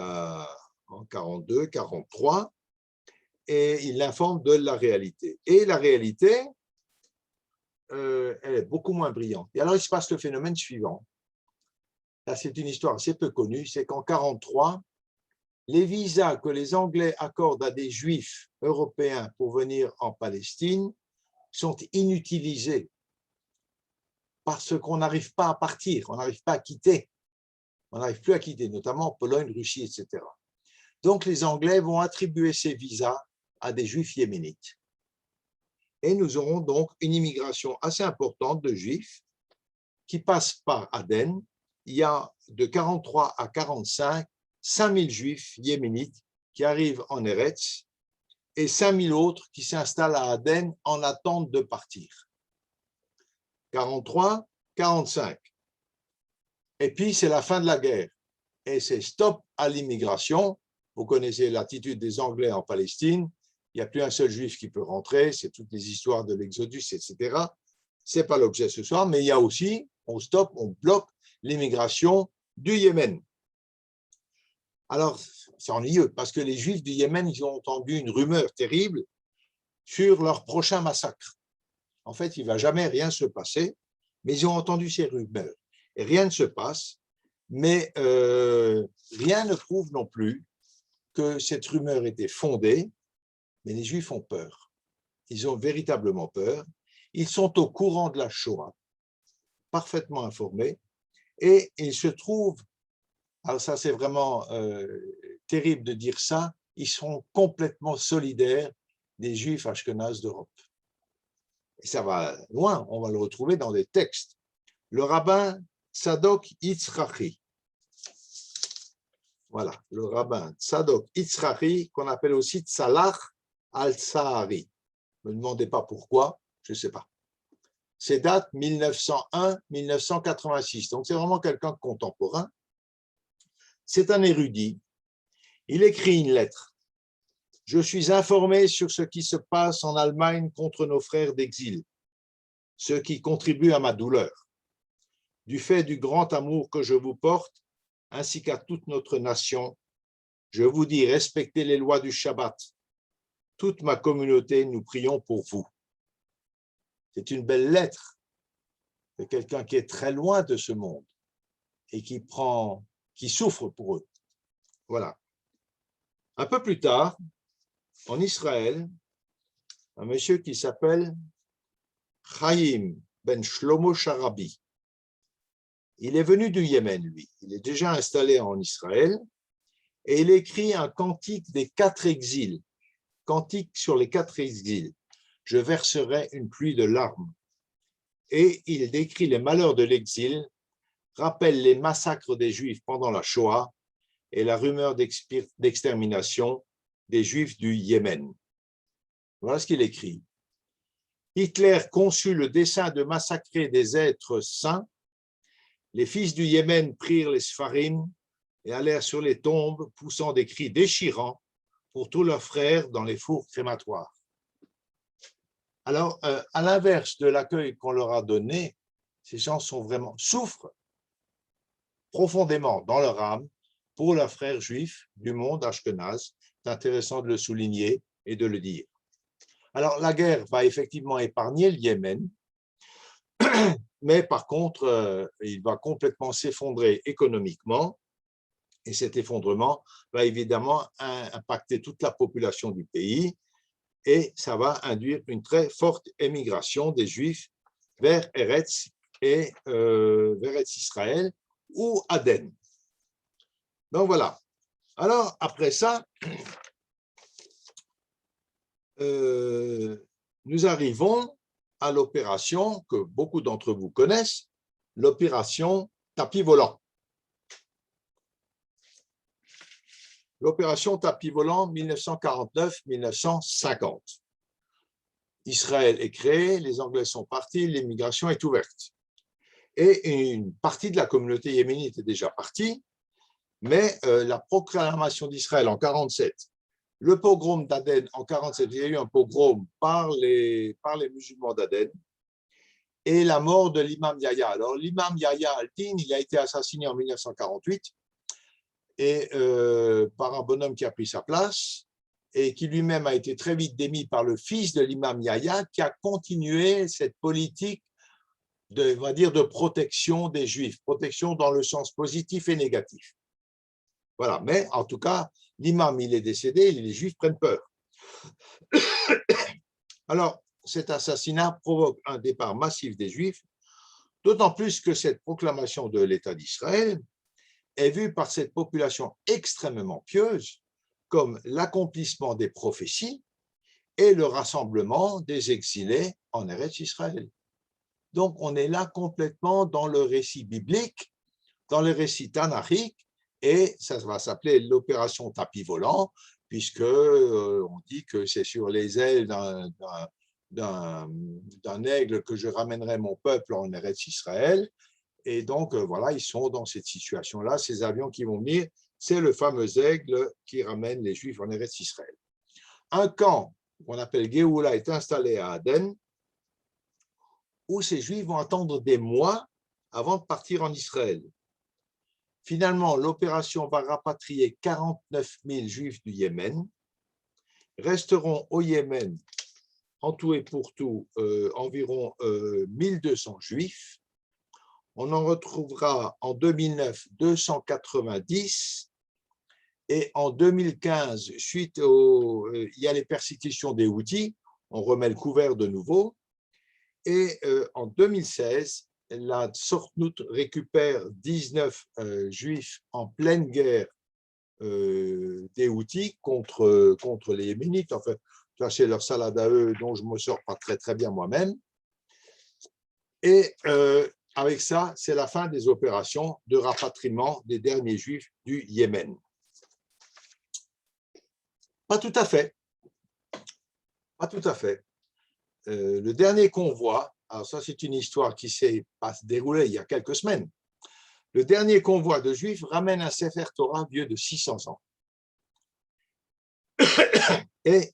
en 42, 43, et il l'informe de la réalité. Et la réalité, elle est beaucoup moins brillante. Et alors, il se passe le phénomène suivant. Là, c'est une histoire assez peu connue, c'est qu'en 43, les visas que les Anglais accordent à des Juifs européens pour venir en Palestine sont inutilisés parce qu'on n'arrive pas à partir, on n'arrive pas à quitter. On n'arrive plus à quitter, notamment Pologne, Russie, etc. Donc, les Anglais vont attribuer ces visas à des Juifs yéménites. Et nous aurons donc une immigration assez importante de Juifs qui passent par Aden. Il y a de 43 à 45, 5000 Juifs yéménites qui arrivent en Eretz et 5000 autres qui s'installent à Aden en attente de partir. 43, 45. Et puis, c'est la fin de la guerre. Et c'est stop à l'immigration. Vous connaissez l'attitude des Anglais en Palestine. Il n'y a plus un seul Juif qui peut rentrer. C'est toutes les histoires de l'Exodus, etc. Ce n'est pas l'objet ce soir, mais il y a aussi, on stoppe, on bloque l'immigration du Yémen. Alors, c'est ennuyeux parce que les Juifs du Yémen, ils ont entendu une rumeur terrible sur leur prochain massacre. En fait, il ne va jamais rien se passer, mais ils ont entendu ces rumeurs. Et rien ne se passe, mais rien ne prouve non plus que cette rumeur était fondée, mais les Juifs ont peur. Ils ont véritablement peur. Ils sont au courant de la Shoah, parfaitement informés, et ils se trouvent, alors ça c'est vraiment terrible de dire ça, ils sont complètement solidaires des Juifs ashkénazes d'Europe. Et ça va loin, on va le retrouver dans des textes. Le rabbin Tzadok Yitzhaki, voilà, le rabbin Tzadok Yitzhaki, qu'on appelle aussi Tzalach al-Sahari. Ne me demandez pas pourquoi, je ne sais pas. C'est date 1901-1986, donc c'est vraiment quelqu'un de contemporain. C'est un érudit. Il écrit une lettre. Je suis informé sur ce qui se passe en Allemagne contre nos frères d'exil, ce qui contribue à ma douleur. Du fait du grand amour que je vous porte, ainsi qu'à toute notre nation, je vous dis respectez les lois du Shabbat. Toute ma communauté, nous prions pour vous. C'est une belle lettre de quelqu'un qui est très loin de ce monde et qui souffre pour eux. Voilà. Un peu plus tard, en Israël, un monsieur qui s'appelle Chaim ben Shlomo Sharabi. Il est venu du Yémen, lui. Il est déjà installé en Israël et il écrit un cantique des 4 exils. Cantique sur les 4 exils. Je verserai une pluie de larmes. Et il décrit les malheurs de l'exil, rappelle les massacres des Juifs pendant la Shoah et la rumeur d'extermination des Juifs du Yémen. Voilà ce qu'il écrit. Hitler conçut le dessein de massacrer des êtres saints. Les fils du Yémen prirent les Sfarim et allèrent sur les tombes, poussant des cris déchirants pour tous leurs frères dans les fours crématoires. Alors, à l'inverse de l'accueil qu'on leur a donné, ces gens souffrent profondément dans leur âme pour leurs frères juifs du monde ashkénaze. C'est intéressant de le souligner et de le dire. Alors, la guerre va effectivement épargner le Yémen, mais par contre, il va complètement s'effondrer économiquement, et cet effondrement va évidemment impacter toute la population du pays, et ça va induire une très forte émigration des Juifs vers Eretz et vers Eretz Israël ou Aden. Donc voilà. Alors après ça, nous arrivons à l'opération que beaucoup d'entre vous connaissent, l'opération tapis volant. L'opération tapis volant 1949-1950. Israël est créé, les Anglais sont partis, l'immigration est ouverte. Et une partie de la communauté yéménite est déjà partie, mais la proclamation d'Israël en 1947, le pogrom d'Aden en 1947, il y a eu un pogrom par les musulmans d'Aden, et la mort de l'imam Yahya. Alors l'imam Yahya al-Din, il a été assassiné en 1948, et par un bonhomme qui a pris sa place et qui lui-même a été très vite démis par le fils de l'imam Yahya, qui a continué cette politique on va dire, de protection des Juifs, protection dans le sens positif et négatif. Voilà, mais en tout cas, l'imam, il est décédé et les Juifs prennent peur. Alors, cet assassinat provoque un départ massif des Juifs, d'autant plus que cette proclamation de l'État d'Israël est vue par cette population extrêmement pieuse comme l'accomplissement des prophéties et le rassemblement des exilés en Eretz Israël. Donc, on est là complètement dans le récit biblique, dans le récit tanachique, et ça va s'appeler l'opération tapis volant, puisque on dit que c'est sur les ailes d'un aigle que je ramènerai mon peuple en Eretz Israël. Et donc, voilà, ils sont dans cette situation-là. Ces avions qui vont venir, c'est le fameux aigle qui ramène les Juifs en Eretz Israël. Un camp qu'on appelle Géoula est installé à Aden, où ces Juifs vont attendre des mois avant de partir en Israël. Finalement, l'opération va rapatrier 49 000 juifs du Yémen. Resteront au Yémen, en tout et pour tout, environ 1200 juifs. On en retrouvera en 2009 290 et en 2015, suite il y a les persécutions des Houthis, on remet le couvert de nouveau. Et en 2016, la Sortnout récupère 19 juifs en pleine guerre des Houthis contre les Yéménites. Enfin, ça c'est leur salade à eux dont je ne me sors pas très bien moi-même. Et avec ça, c'est la fin des opérations de rapatriement des derniers juifs du Yémen. Pas tout à fait. Pas tout à fait. Le dernier convoi, alors ça c'est une histoire qui s'est déroulée il y a quelques semaines, le dernier convoi de Juifs ramène un Sefer Torah vieux de 600 ans. Et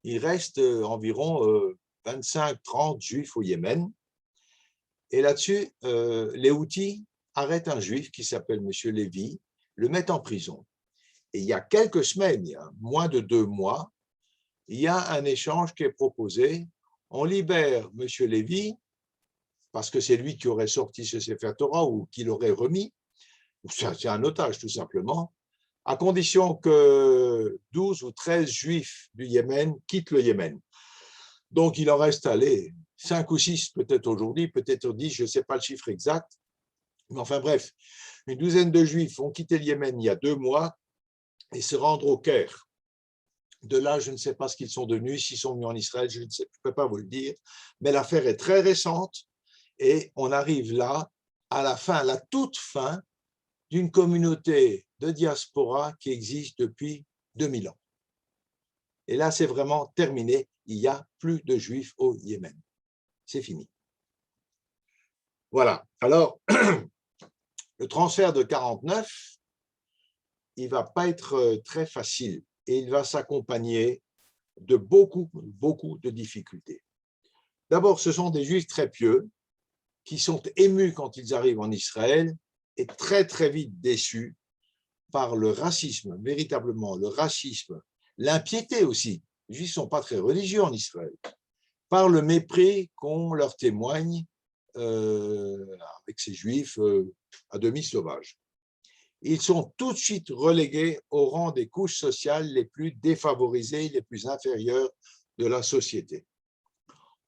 il reste environ 25-30 Juifs au Yémen. Et là-dessus, les Houthis arrêtent un Juif qui s'appelle M. Lévy, le mettent en prison. Et il y a quelques semaines, il y a moins de 2 mois, il y a un échange qui est proposé. On libère M. Lévy, parce que c'est lui qui aurait sorti ce Sefer Torah ou qui l'aurait remis. C'est un otage, tout simplement, à condition que 12 ou 13 juifs du Yémen quittent le Yémen. Donc, il en reste, 5 ou 6 peut-être aujourd'hui, peut-être 10, je ne sais pas le chiffre exact. Mais enfin bref, une douzaine de juifs ont quitté le Yémen il y a 2 mois et se rendre au Caire. De là, je ne sais pas ce qu'ils sont devenus, s'ils sont venus en Israël, je ne peux pas vous le dire, mais l'affaire est très récente et on arrive là, à la fin, à la toute fin d'une communauté de diaspora qui existe depuis 2000 ans. Et là, c'est vraiment terminé, il n'y a plus de juifs au Yémen. C'est fini. Voilà, alors, le transfert de 49, il ne va pas être très facile. Et il va s'accompagner de beaucoup de difficultés. D'abord, ce sont des Juifs très pieux qui sont émus quand ils arrivent en Israël et très vite déçus par le racisme, véritablement le racisme, l'impiété aussi. Les Juifs ne sont pas très religieux en Israël, par le mépris qu'on leur témoigne avec ces Juifs à demi sauvages. Ils sont tout de suite relégués au rang des couches sociales les plus défavorisées, les plus inférieures de la société.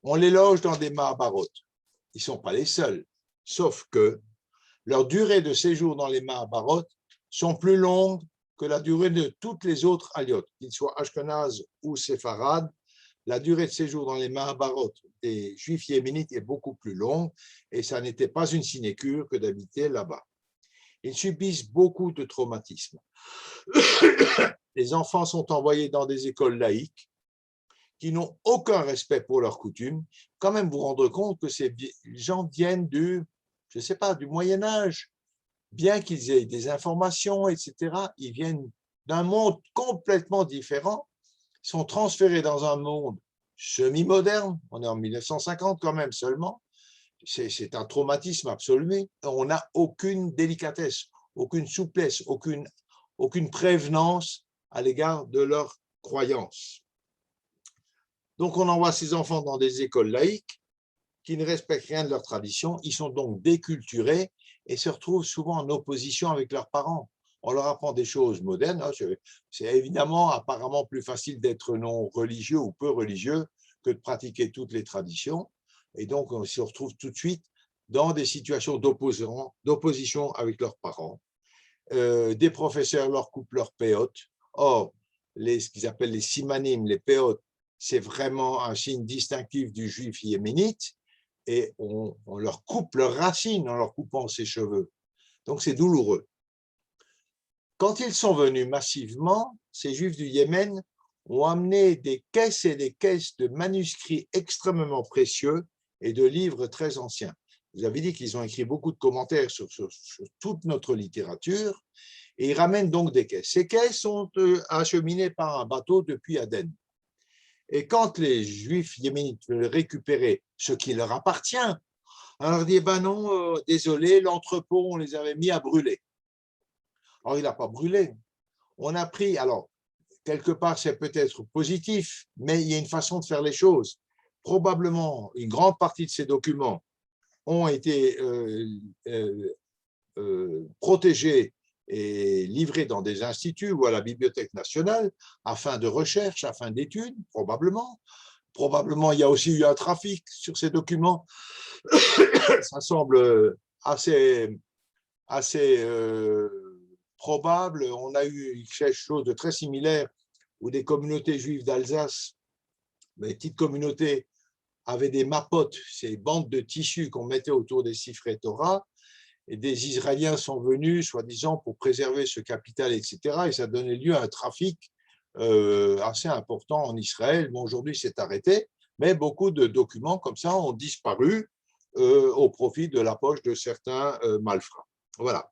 On les loge dans des Mahabarot. Ils ne sont pas les seuls, sauf que leur durée de séjour dans les Mahabarot sont plus longues que la durée de toutes les autres aliotes, qu'ils soient ashkénazes ou séfarades. La durée de séjour dans les Mahabarot des Juifs yéménites est beaucoup plus longue et ça n'était pas une sinécure que d'habiter là-bas. Ils subissent beaucoup de traumatismes. Les enfants sont envoyés dans des écoles laïques qui n'ont aucun respect pour leurs coutumes. Quand même vous rendre compte que ces gens viennent du Moyen-Âge. Bien qu'ils aient des informations, etc., ils viennent d'un monde complètement différent. Ils sont transférés dans un monde semi-moderne. On est en 1950 quand même seulement. C'est un traumatisme absolu. On n'a aucune délicatesse, aucune souplesse, aucune prévenance à l'égard de leurs croyances. Donc, on envoie ces enfants dans des écoles laïques qui ne respectent rien de leur tradition. Ils sont donc déculturés et se retrouvent souvent en opposition avec leurs parents. On leur apprend des choses modernes. C'est évidemment apparemment plus facile d'être non religieux ou peu religieux que de pratiquer toutes les traditions. Et donc, on se retrouve tout de suite dans des situations d'opposition avec leurs parents. Des professeurs leur coupent leurs péotes. Or, ce qu'ils appellent les simanim, les péotes, c'est vraiment un signe distinctif du juif yéménite. Et on leur coupe leurs racines en leur coupant ses cheveux. Donc, c'est douloureux. Quand ils sont venus massivement, ces juifs du Yémen ont amené des caisses et des caisses de manuscrits extrêmement précieux et de livres très anciens. Vous avez dit qu'ils ont écrit beaucoup de commentaires sur toute notre littérature et ils ramènent donc des caisses. Ces caisses sont acheminées par un bateau depuis Aden. Et quand les Juifs yéménites veulent récupérer ce qui leur appartient, Alors, il dit, ben non, désolé, l'entrepôt, on les avait mis à brûler. Alors, il n'a pas brûlé. On a pris, alors, quelque part, c'est peut-être positif, mais il y a une façon de faire les choses. Probablement, une grande partie de ces documents ont été protégés et livrés dans des instituts ou à la Bibliothèque nationale afin de recherche, afin d'études, probablement. Probablement, il y a aussi eu un trafic sur ces documents. Ça semble assez probable. On a eu quelque chose de très similaire où des communautés juives d'Alsace, des petites communautés, avaient des mapotes, ces bandes de tissus qu'on mettait autour des siffrés Torah, et des Israéliens sont venus, soi-disant, pour préserver ce capital, etc. Et ça donnait lieu à un trafic assez important en Israël. Bon, aujourd'hui, c'est arrêté, mais beaucoup de documents comme ça ont disparu au profit de la poche de certains malfrats. Voilà.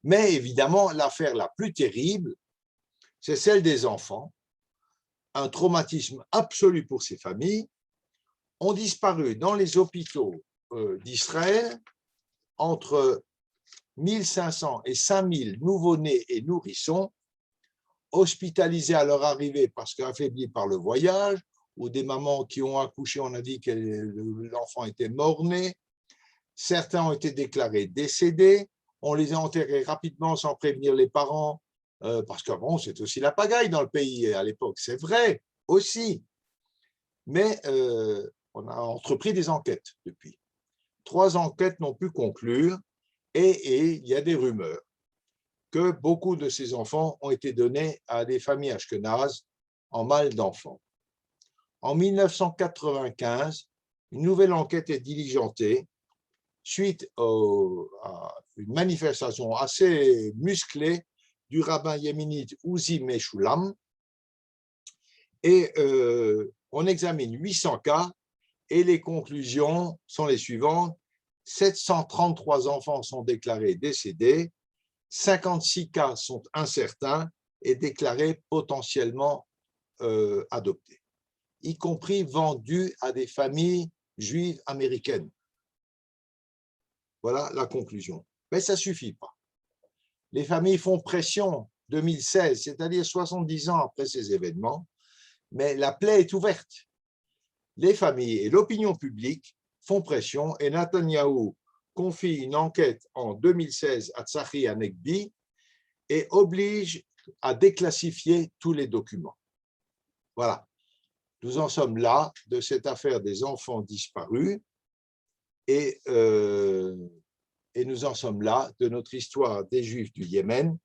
Mais évidemment, l'affaire la plus terrible, c'est celle des enfants. Un traumatisme absolu pour ces familles. Ont disparu dans les hôpitaux d'Israël entre 1500 et 5000 nouveau-nés et nourrissons hospitalisés à leur arrivée parce qu'affaiblis par le voyage, ou des mamans qui ont accouché, on a dit que l'enfant était mort-né. Certains ont été déclarés décédés. On les a enterrés rapidement sans prévenir les parents, parce que bon, c'est aussi la pagaille dans le pays à l'époque, c'est vrai aussi. Mais on a entrepris des enquêtes depuis. 3 enquêtes n'ont pu conclure et il y a des rumeurs que beaucoup de ces enfants ont été donnés à des familles ashkénazes en mal d'enfants. En 1995, une nouvelle enquête est diligentée suite à une manifestation assez musclée du rabbin yéménite Uzi Meshulam, et on examine 800 cas et les conclusions sont les suivantes. 733 enfants sont déclarés décédés, 56 cas sont incertains et déclarés potentiellement adoptés, y compris vendus à des familles juives américaines. Voilà la conclusion. Mais ça ne suffit pas. Les familles font pression 2016, c'est-à-dire 70 ans après ces événements, mais la plaie est ouverte. Les familles et l'opinion publique font pression et Netanyahou confie une enquête en 2016 à Tzachi Hanegbi et oblige à déclassifier tous les documents. Voilà, nous en sommes là de cette affaire des enfants disparus et nous en sommes là de notre histoire des Juifs du Yémen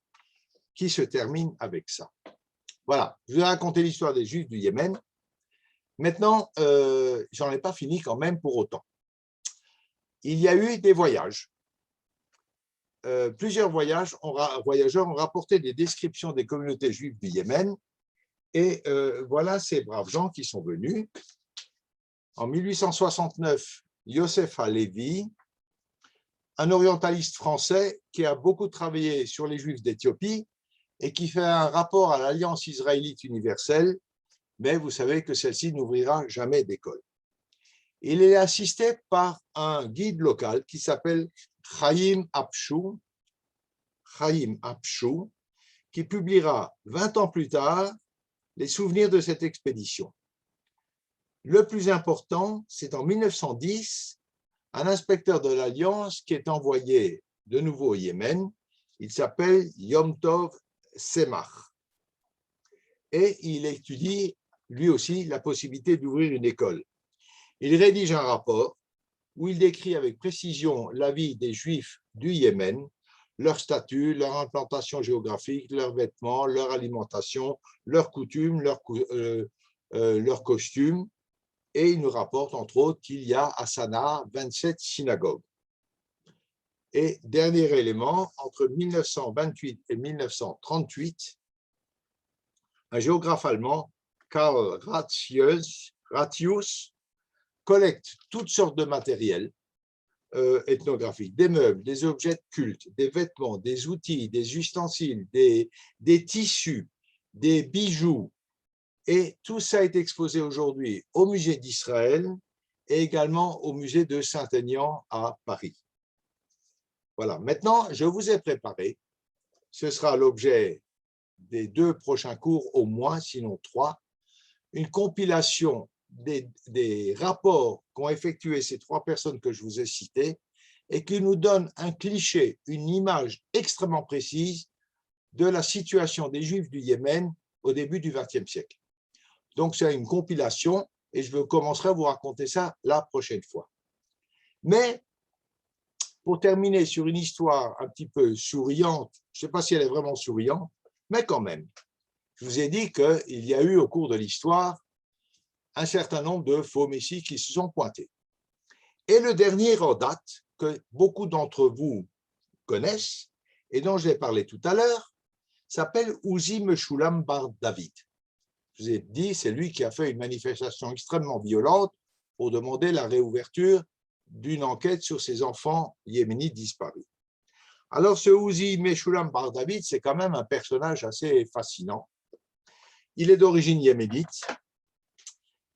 qui se termine avec ça. Voilà, je vous ai raconté l'histoire des Juifs du Yémen. Maintenant, je n'en ai pas fini quand même pour autant. Il y a eu des voyages. Plusieurs voyageurs ont rapporté des descriptions des communautés juives du Yémen. Et voilà ces braves gens qui sont venus. En 1869, Yosef Halevi, un orientaliste français qui a beaucoup travaillé sur les Juifs d'Éthiopie et qui fait un rapport à l'Alliance israélite universelle, mais vous savez que celle-ci n'ouvrira jamais d'école. Il est assisté par un guide local qui s'appelle Chaim Apshou, qui publiera 20 ans plus tard les souvenirs de cette expédition. Le plus important, c'est en 1910, un inspecteur de l'Alliance qui est envoyé de nouveau au Yémen. Il s'appelle Yom Tov Semach. Et il étudie lui aussi la possibilité d'ouvrir une école. Il rédige un rapport où il décrit avec précision la vie des Juifs du Yémen, leur statut, leur implantation géographique, leurs vêtements, leur alimentation, leurs coutumes, leurs costumes. Et il nous rapporte entre autres qu'il y a à Sanaa 27 synagogues. Et dernier élément, entre 1928 et 1938, un géographe allemand, Karl Ratzius, collecte toutes sortes de matériel ethnographique, des meubles, des objets de culte, des vêtements, des outils, des ustensiles, des tissus, des bijoux. Et tout ça est exposé aujourd'hui au musée d'Israël et également au musée de Saint-Aignan à Paris. Voilà, maintenant, je vous ai préparé, ce sera l'objet des 2 prochains cours au moins, sinon 3, une compilation des rapports qu'ont effectué ces 3 personnes que je vous ai citées et qui nous donnent un cliché, une image extrêmement précise de la situation des Juifs du Yémen au début du XXe siècle. Donc, c'est une compilation et je commencerai à vous raconter ça la prochaine fois. Mais, pour terminer sur une histoire un petit peu souriante, je ne sais pas si elle est vraiment souriante, mais quand même, je vous ai dit qu'il y a eu au cours de l'histoire un certain nombre de faux messies qui se sont pointés. Et le dernier en date, que beaucoup d'entre vous connaissent, et dont j'ai parlé tout à l'heure, s'appelle Uzi Meshulam bar David. Je vous ai dit, c'est lui qui a fait une manifestation extrêmement violente pour demander la réouverture d'une enquête sur ces enfants yéménites disparus. Alors, ce Uzi Meshulam bar David, c'est quand même un personnage assez fascinant. Il est d'origine yéménite.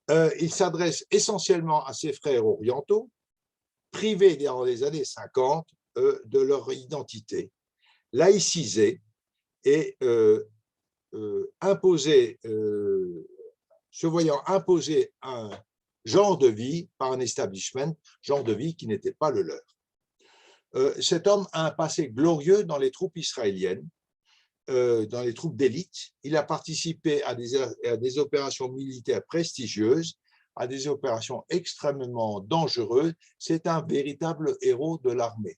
Il s'adresse essentiellement à ses frères orientaux, privés dans les années 50 de leur identité, laïcisés et imposés, se voyant imposer un genre de vie par un establishment, genre de vie qui n'était pas le leur. Cet homme a un passé glorieux dans les troupes israéliennes, dans les troupes d'élite. Il a participé à des opérations militaires prestigieuses, à des opérations extrêmement dangereuses. C'est un véritable héros de l'armée.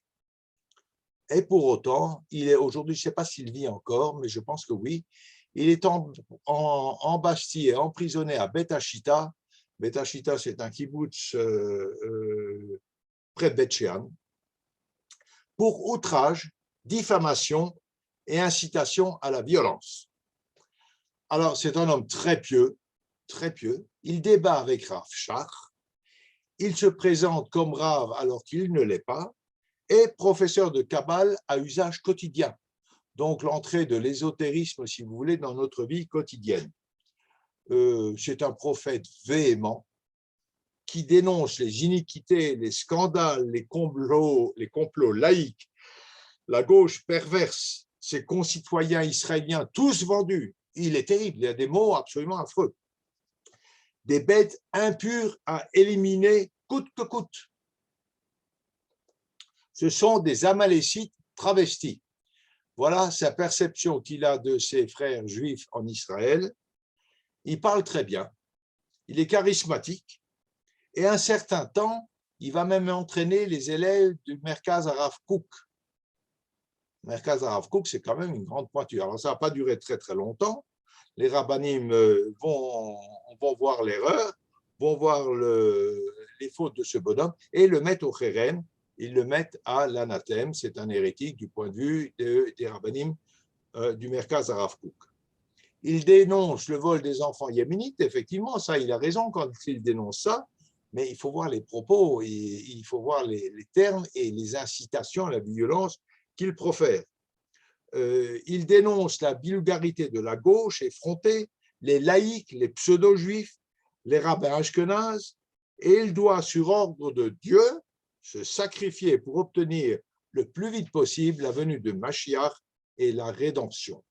Et pour autant, il est aujourd'hui, je ne sais pas s'il vit encore, mais je pense que oui, il est embastillé, emprisonné à Bet Hashita. Bet Hashita, c'est un kibboutz près de Bet Shean, pour outrage, diffamation et incitation à la violence. Alors, c'est un homme très pieux, très pieux. Il débat avec Rav Shach. Il se présente comme Rav alors qu'il ne l'est pas, et professeur de Kabbale à usage quotidien. Donc, l'entrée de l'ésotérisme, si vous voulez, dans notre vie quotidienne. C'est un prophète véhément qui dénonce les iniquités, les scandales, les complots laïques, la gauche perverse, ses concitoyens israéliens, tous vendus. Il est terrible, il y a des mots absolument affreux. Des bêtes impures à éliminer coûte que coûte. Ce sont des Amalécites travestis. Voilà sa perception qu'il a de ses frères juifs en Israël. Il parle très bien, il est charismatique, et un certain temps, il va même entraîner les élèves du Merkaz Harav Kook. Merkaz Harav Kook, c'est quand même une grande pointure. Alors, ça n'a pas duré très, très longtemps. Les rabbinim vont voir l'erreur, vont voir les fautes de ce bonhomme et le mettent au Kherem. Ils le mettent à l'anathème. C'est un hérétique du point de vue des rabbinim du Merkaz Harav Kook. Il dénonce le vol des enfants yéménites. Effectivement, ça, il a raison quand il dénonce ça. Mais il faut voir les propos, et il faut voir les termes et les incitations à la violence qu'il profère. Il dénonce la vulgarité de la gauche effrontée, les laïcs, les pseudo-juifs, les rabbins ashkénazes, et il doit, sur ordre de Dieu, se sacrifier pour obtenir le plus vite possible la venue de Mashiach et la rédemption.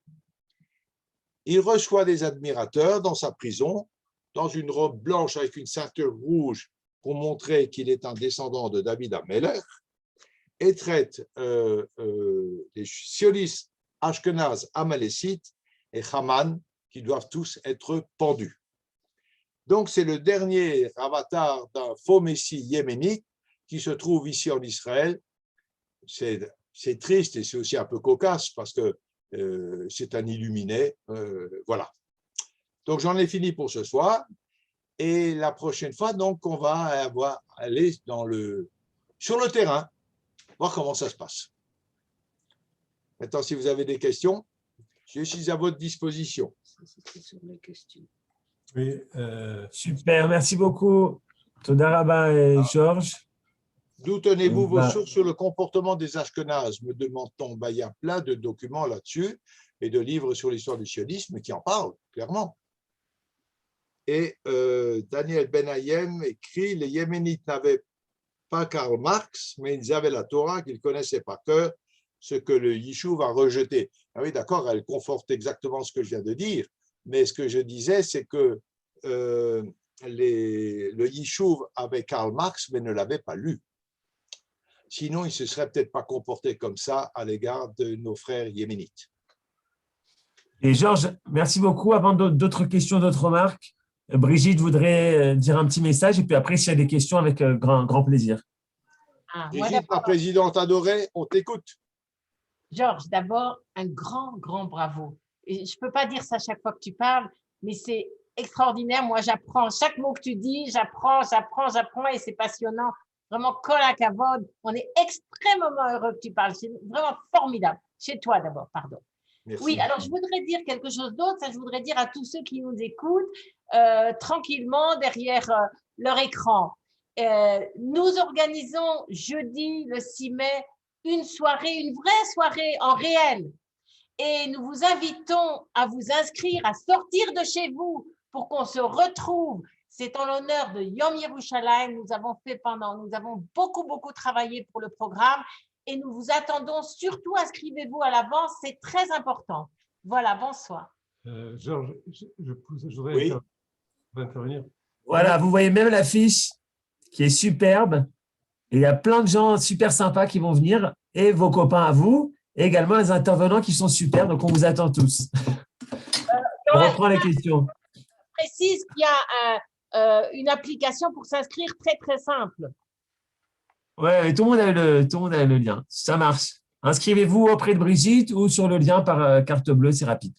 Il reçoit des admirateurs dans sa prison, dans une robe blanche avec une ceinture rouge pour montrer qu'il est un descendant de David Ameller, et traite les sionistes ashkénazes amalécites et Haman, qui doivent tous être pendus. Donc, c'est le dernier avatar d'un faux messie yéménite qui se trouve ici en Israël. C'est triste et c'est aussi un peu cocasse parce que c'est un illuminé. Voilà. Donc, j'en ai fini pour ce soir. Et la prochaine fois, donc, on va aller sur le terrain, voir comment ça se passe. Maintenant, si vous avez des questions, je suis à votre disposition. Oui, super, merci beaucoup, Toda Rabba et Georges. D'où tenez-vous vos sources sur le comportement des Ashkénazes, me demande-t-on. Il y a plein de documents là-dessus et de livres sur l'histoire du sionisme qui en parlent, clairement. Et Daniel Ben-Hayem écrit « Les Yéménites n'avaient pas Karl Marx, mais ils avaient la Torah qu'ils connaissaient par cœur, ce que le Yishuv a rejeté. » Ah oui, d'accord, elle conforte exactement ce que je viens de dire, mais ce que je disais, c'est que le Yishuv avait Karl Marx, mais ne l'avait pas lu. Sinon, il ne se serait peut-être pas comporté comme ça à l'égard de nos frères yéménites. Et Georges, merci beaucoup. Avant d'autres questions, d'autres remarques, Brigitte voudrait dire un petit message et puis après, s'il y a des questions, avec grand plaisir. Brigitte, ma présidente adorée, on t'écoute. Georges, d'abord, un grand bravo. Et je ne peux pas dire ça chaque fois que tu parles, mais c'est extraordinaire. Moi, j'apprends chaque mot que tu dis, j'apprends et c'est passionnant. Vraiment, kol hakavod. On est extrêmement heureux que tu parles. C'est vraiment formidable. Chez toi d'abord, pardon. Merci. Oui, alors je voudrais dire quelque chose d'autre. Ça, je voudrais dire à tous ceux qui nous écoutent tranquillement derrière leur écran. Nous organisons jeudi, le 6 mai, une vraie soirée en réel. Et nous vous invitons à vous inscrire, à sortir de chez vous pour qu'on se retrouve. C'est en l'honneur de Yom Yerushalayim. Nous avons beaucoup travaillé pour le programme et nous vous attendons. Surtout, inscrivez-vous à l'avance, c'est très important. Voilà, bonsoir. Georges, je voudrais Oui. intervenir. Voilà, vous voyez même l'affiche qui est superbe. Et il y a plein de gens super sympas qui vont venir et vos copains à vous et également les intervenants qui sont super. Donc, on vous attend tous. On reprend les questions. Je précise qu'il y a une application pour s'inscrire très simple. Ouais, tout le monde a le lien. Ça marche. Inscrivez-vous auprès de Brigitte ou sur le lien par carte bleue, c'est rapide.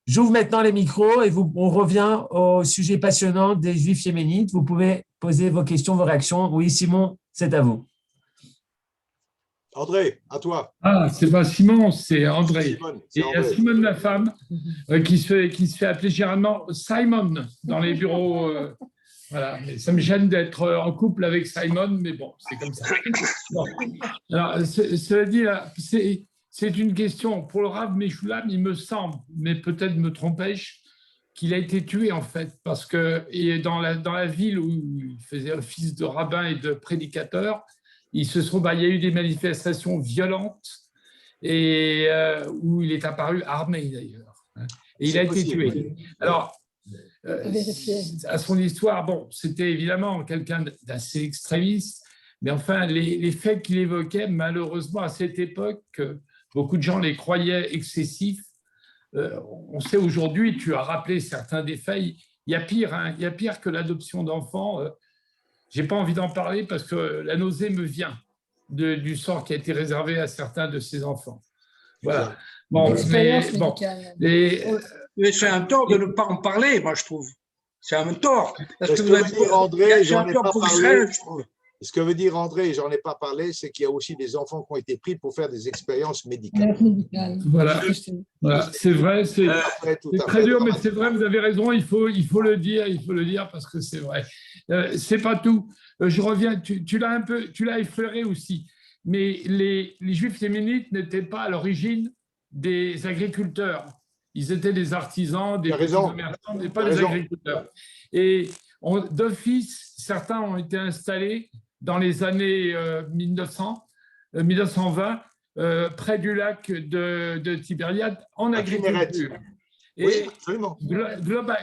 J'ouvre maintenant les micros et on revient au sujet passionnant des Juifs yéménites. Vous pouvez poser vos questions, vos réactions. Oui, Simon, c'est à vous. André, à toi. Ah, c'est pas Simon, c'est André. Simone, Et il y a Simone, la femme, qui se fait appeler généralement Simon dans les bureaux. Voilà. Mais ça me gêne d'être en couple avec Simon, mais bon, c'est comme ça. Bon. Alors, cela dit, c'est une question pour le Rav Meshulam, il me semble, mais peut-être me trompais-je, qu'il a été tué en fait, parce que dans la ville où il faisait office de rabbin et de prédicateur, il y a eu des manifestations violentes et où il est apparu armé d'ailleurs. Et il a été tué. Alors, à son histoire, bon, c'était évidemment quelqu'un d'assez extrémiste, mais enfin, les faits qu'il évoquait, malheureusement, à cette époque, beaucoup de gens les croyaient excessifs. On sait aujourd'hui, tu as rappelé certains des faits, il y a pire, hein, il y a pire que l'adoption d'enfants. Je n'ai pas envie d'en parler parce que la nausée me vient du sort qui a été réservé à certains de ces enfants. Voilà. Bon, mais c'est un tort de ne pas en parler, moi, je trouve. C'est un tort. Parce que veut dire André, j'en ai pas parlé. Ce que veut dire André, j'en ai pas parlé, c'est qu'il y a aussi des enfants qui ont été pris pour faire des expériences médicales. Voilà, c'est vrai, c'est très dur, mais c'est vrai, vous avez raison, il faut le dire parce que c'est vrai. C'est pas tout. Je reviens, tu l'as effleuré aussi, mais les Juifs yéménites n'étaient pas à l'origine des agriculteurs. Ils étaient des artisans, des commerçants, mais pas des agriculteurs. Et d'office, certains ont été installés dans les années 1920, près du lac de Tibériade, en agriculture. Et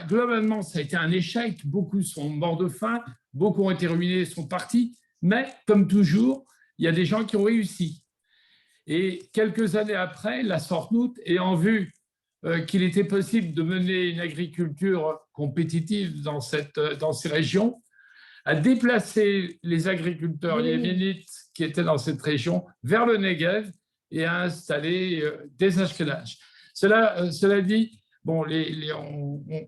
globalement, ça a été un échec. Beaucoup sont morts de faim, beaucoup ont été ruinés, sont partis. Mais, comme toujours, il y a des gens qui ont réussi. Et quelques années après, la Sornout, ayant vu qu'il était possible de mener une agriculture compétitive dans ces régions, a déplacé les agriculteurs yéménites qui étaient dans cette région vers le Negev et a installé des Ashkénazes. Cela dit, bon,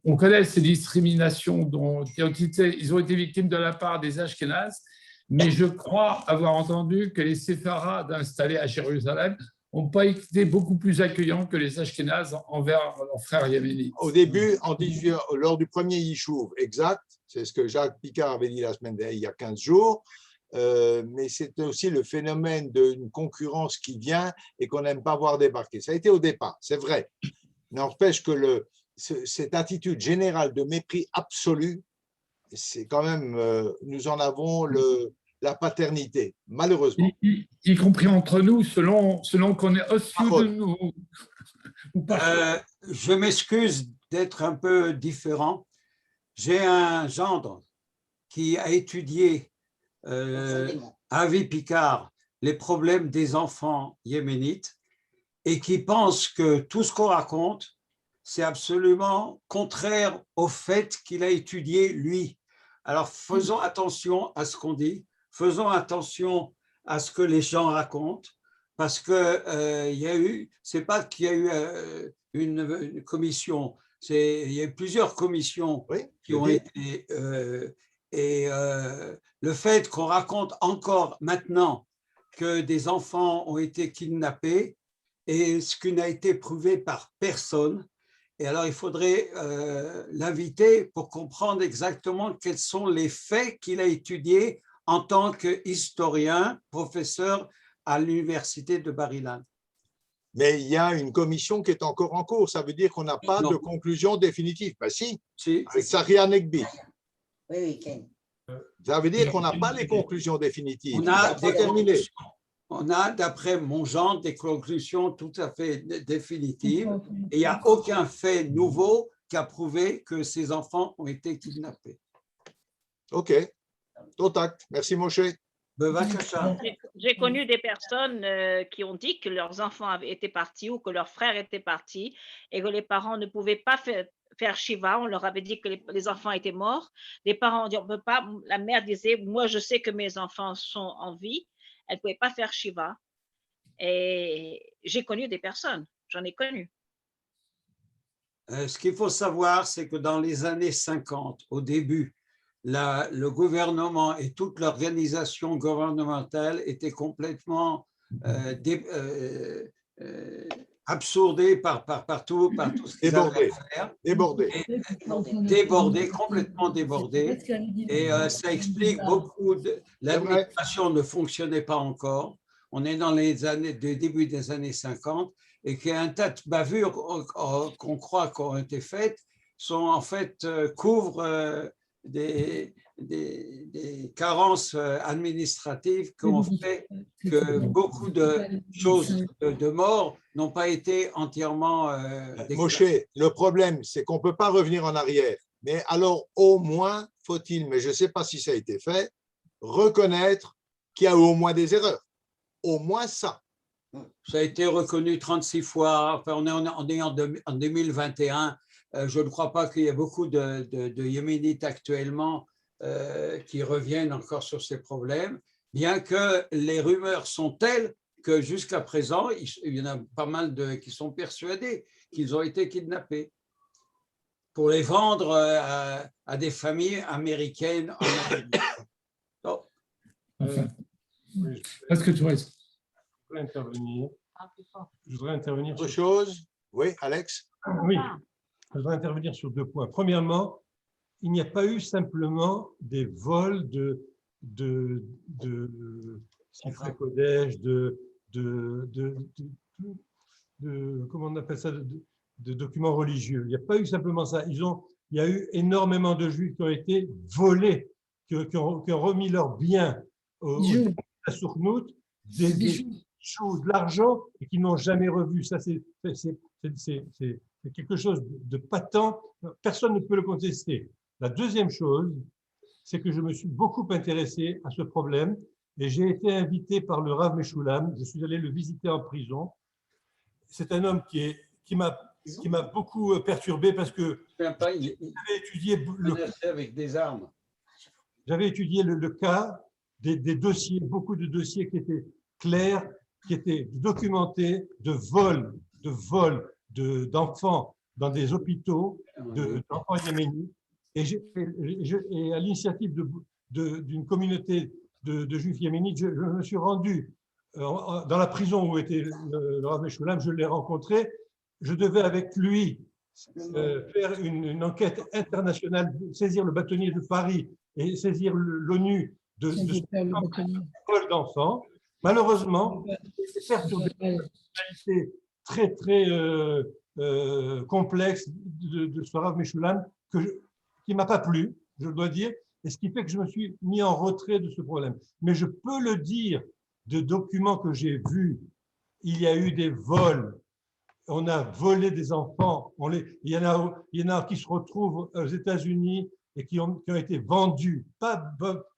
on connaît ces discriminations dont ils ont été victimes de la part des Ashkénazes, mais je crois avoir entendu que les séfarades installés à Jérusalem n'ont pas été beaucoup plus accueillants que les Ashkénazes envers leurs frères yéménites. Au début, lors du premier Yishuv, exact, c'est ce que Jacques Picard avait dit la semaine dernière, il y a 15 jours, mais c'est aussi le phénomène d'une concurrence qui vient et qu'on n'aime pas voir débarquer. Ça a été au départ, c'est vrai. N'empêche que cette attitude générale de mépris absolu, c'est quand même, nous en avons la paternité, malheureusement. Y compris entre nous, selon qu'on est au-dessus de nous. Ou pas. Je m'excuse d'être un peu différent. J'ai un gendre qui a étudié Avi Picard les problèmes des enfants yéménites et qui pense que tout ce qu'on raconte, c'est absolument contraire au fait qu'il a étudié lui. Alors faisons attention à ce qu'on dit, faisons attention à ce que les gens racontent, parce que il y a eu, c'est pas qu'il y a eu une commission, il y a eu plusieurs commissions qui ont été le fait qu'on raconte encore maintenant que des enfants ont été kidnappés et ce qui n'a été prouvé par personne. Et alors, il faudrait l'inviter pour comprendre exactement quels sont les faits qu'il a étudiés en tant qu'historien, professeur à l'université de Bar-Ilan. Mais il y a une commission qui est encore en cours. Ça veut dire qu'on n'a pas de conclusion définitive. Ben si, avec Sahria Negbi. Oui, Ken. Ça veut dire qu'on n'a pas les conclusions définitives. On a, d'après mon genre, des conclusions tout à fait définitives et il n'y a aucun fait nouveau qui a prouvé que ces enfants ont été kidnappés. OK. Totact. Merci, Moshe. J'ai connu des personnes qui ont dit que leurs enfants avaient été partis ou que leurs frères étaient partis et que les parents ne pouvaient pas faire Shiva. On leur avait dit que les enfants étaient morts. Les parents ont dit on peut pas. La mère disait moi je sais que mes enfants sont en vie. Elle ne pouvait pas faire Shiva. Et j'ai connu des personnes. J'en ai connu. Ce qu'il faut savoir, c'est que dans les années 50, au début, le gouvernement et toute l'organisation gouvernementale étaient complètement absourdés par tout ce qu'ils avaient à faire. Complètement débordés. Et ça explique beaucoup l'administration ne fonctionnait pas encore. On est dans les années, début des années 50 et qu'il y a un tas de bavures qu'on croit qui ont été faites sont en fait couvrent des carences administratives qui ont fait que beaucoup de choses de mort n'ont pas été entièrement Moshe, le problème, c'est qu'on ne peut pas revenir en arrière. Mais alors, au moins, faut-il, mais je ne sais pas si ça a été fait, reconnaître qu'il y a au moins des erreurs. Au moins ça. Ça a été reconnu 36 fois. Enfin, on est en 2021. Je ne crois pas qu'il y ait beaucoup de Yéménites actuellement qui reviennent encore sur ces problèmes, bien que les rumeurs sont telles que jusqu'à présent, il y en a pas mal qui sont persuadés qu'ils ont été kidnappés pour les vendre à des familles américaines en Amérique. Est-ce que tu restes? Je voudrais intervenir. Autre chose? Oui, Alex? Oui, je voudrais intervenir sur 2 points. Premièrement, il n'y a pas eu simplement des vols de Sifré Kodesh, comment on appelle ça, de documents religieux. Il n'y a pas eu simplement ça. Il y a eu énormément de Juifs qui ont été volés, qui ont remis leurs biens à Souknout, des bijoux, de l'argent, et qui n'ont jamais revu. Ça, c'est quelque chose de patent. Personne ne peut le contester. La deuxième chose, c'est que je me suis beaucoup intéressé à ce problème et j'ai été invité par le Rav Meshulam. Je suis allé le visiter en prison. C'est un homme qui m'a beaucoup perturbé parce que j'avais étudié avec des armes. J'avais étudié le cas des dossiers, beaucoup de dossiers qui étaient clairs, qui étaient documentés de vols d'enfants dans des hôpitaux, d'enfants yéménites. Et à l'initiative d'une communauté de Juifs yéménites, je me suis rendu dans la prison où était le Rav Meshulam, je l'ai rencontré. Je devais avec lui faire une enquête internationale, saisir le bâtonnier de Paris et saisir l'ONU de vol d'enfants. Malheureusement, j'ai perturbé une réalité très, très complexe de ce Rav Meshulam qui ne m'a pas plu, je dois dire, et ce qui fait que je me suis mis en retrait de ce problème. Mais je peux le dire de documents que j'ai vus, il y a eu des vols, on a volé des enfants, il y en a qui se retrouvent aux États-Unis et qui ont été vendus, pas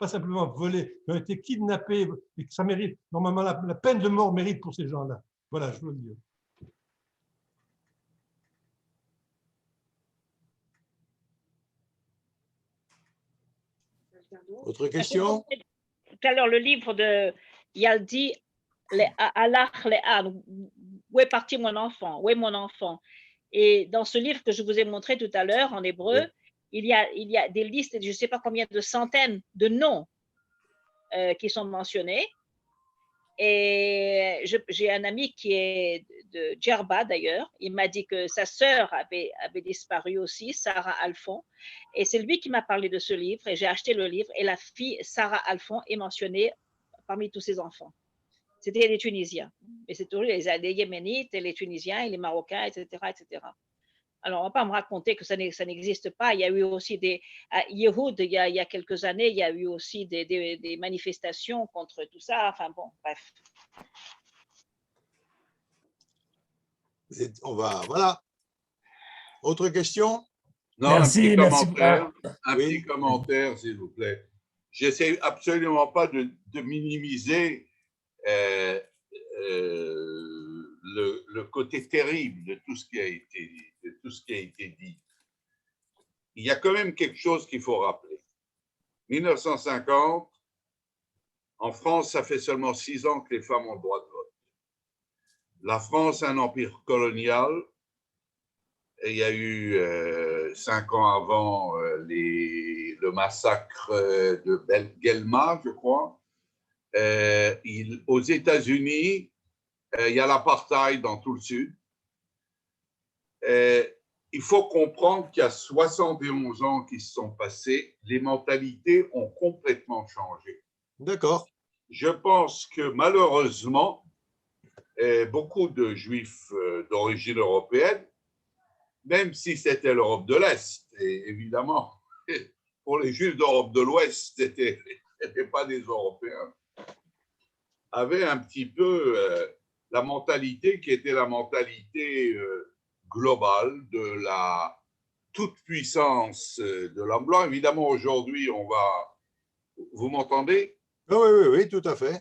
simplement volés, qui ont été kidnappés, et que ça mérite, normalement la peine de mort mérite pour ces gens-là. Voilà, je veux le dire. Autre question? Tout à l'heure, le livre de Yaldi, Allah Léa, où est parti mon enfant? Où est mon enfant? Et dans ce livre que je vous ai montré tout à l'heure en hébreu, oui, il y a des listes, je ne sais pas combien de centaines de noms qui sont mentionnés. Et j'ai un ami qui est de Djerba d'ailleurs, il m'a dit que sa sœur avait disparu aussi, Sarah Alphon, et c'est lui qui m'a parlé de ce livre, et j'ai acheté le livre, et la fille Sarah Alphon est mentionnée parmi tous ses enfants. C'était les Tunisiens, et c'est toujours les Yéménites, et les Tunisiens, et les Marocains, etc., etc. Alors, on ne va pas me raconter que ça n'existe pas. Il y a eu aussi à Yehoud, il y a quelques années, il y a eu aussi des manifestations contre tout ça. Enfin bon, bref. Voilà. Autre question? Non, merci, un petit commentaire, oui. Petit commentaire, s'il vous plaît. J'essaie absolument pas de minimiser le côté terrible de tout ce qui a été dit. Il y a quand même quelque chose qu'il faut rappeler. 1950, en France, ça fait seulement 6 ans que les femmes ont le droit de vote. La France est un empire colonial. Et il y a eu 5 ans avant le massacre de Guelma, je crois. Aux États-Unis, il y a l'apartheid dans tout le Sud. Il faut comprendre qu'il y a 71 ans qui se sont passés, les mentalités ont complètement changé. D'accord. Je pense que malheureusement, beaucoup de Juifs d'origine européenne, même si c'était l'Europe de l'Est, et évidemment, pour les Juifs d'Europe de l'Ouest, c'était pas des Européens, avaient un petit peu la mentalité qui était la mentalité globale de la toute-puissance de l'homme blanc. Évidemment, aujourd'hui, on va... Vous m'entendez? Oui, tout à fait.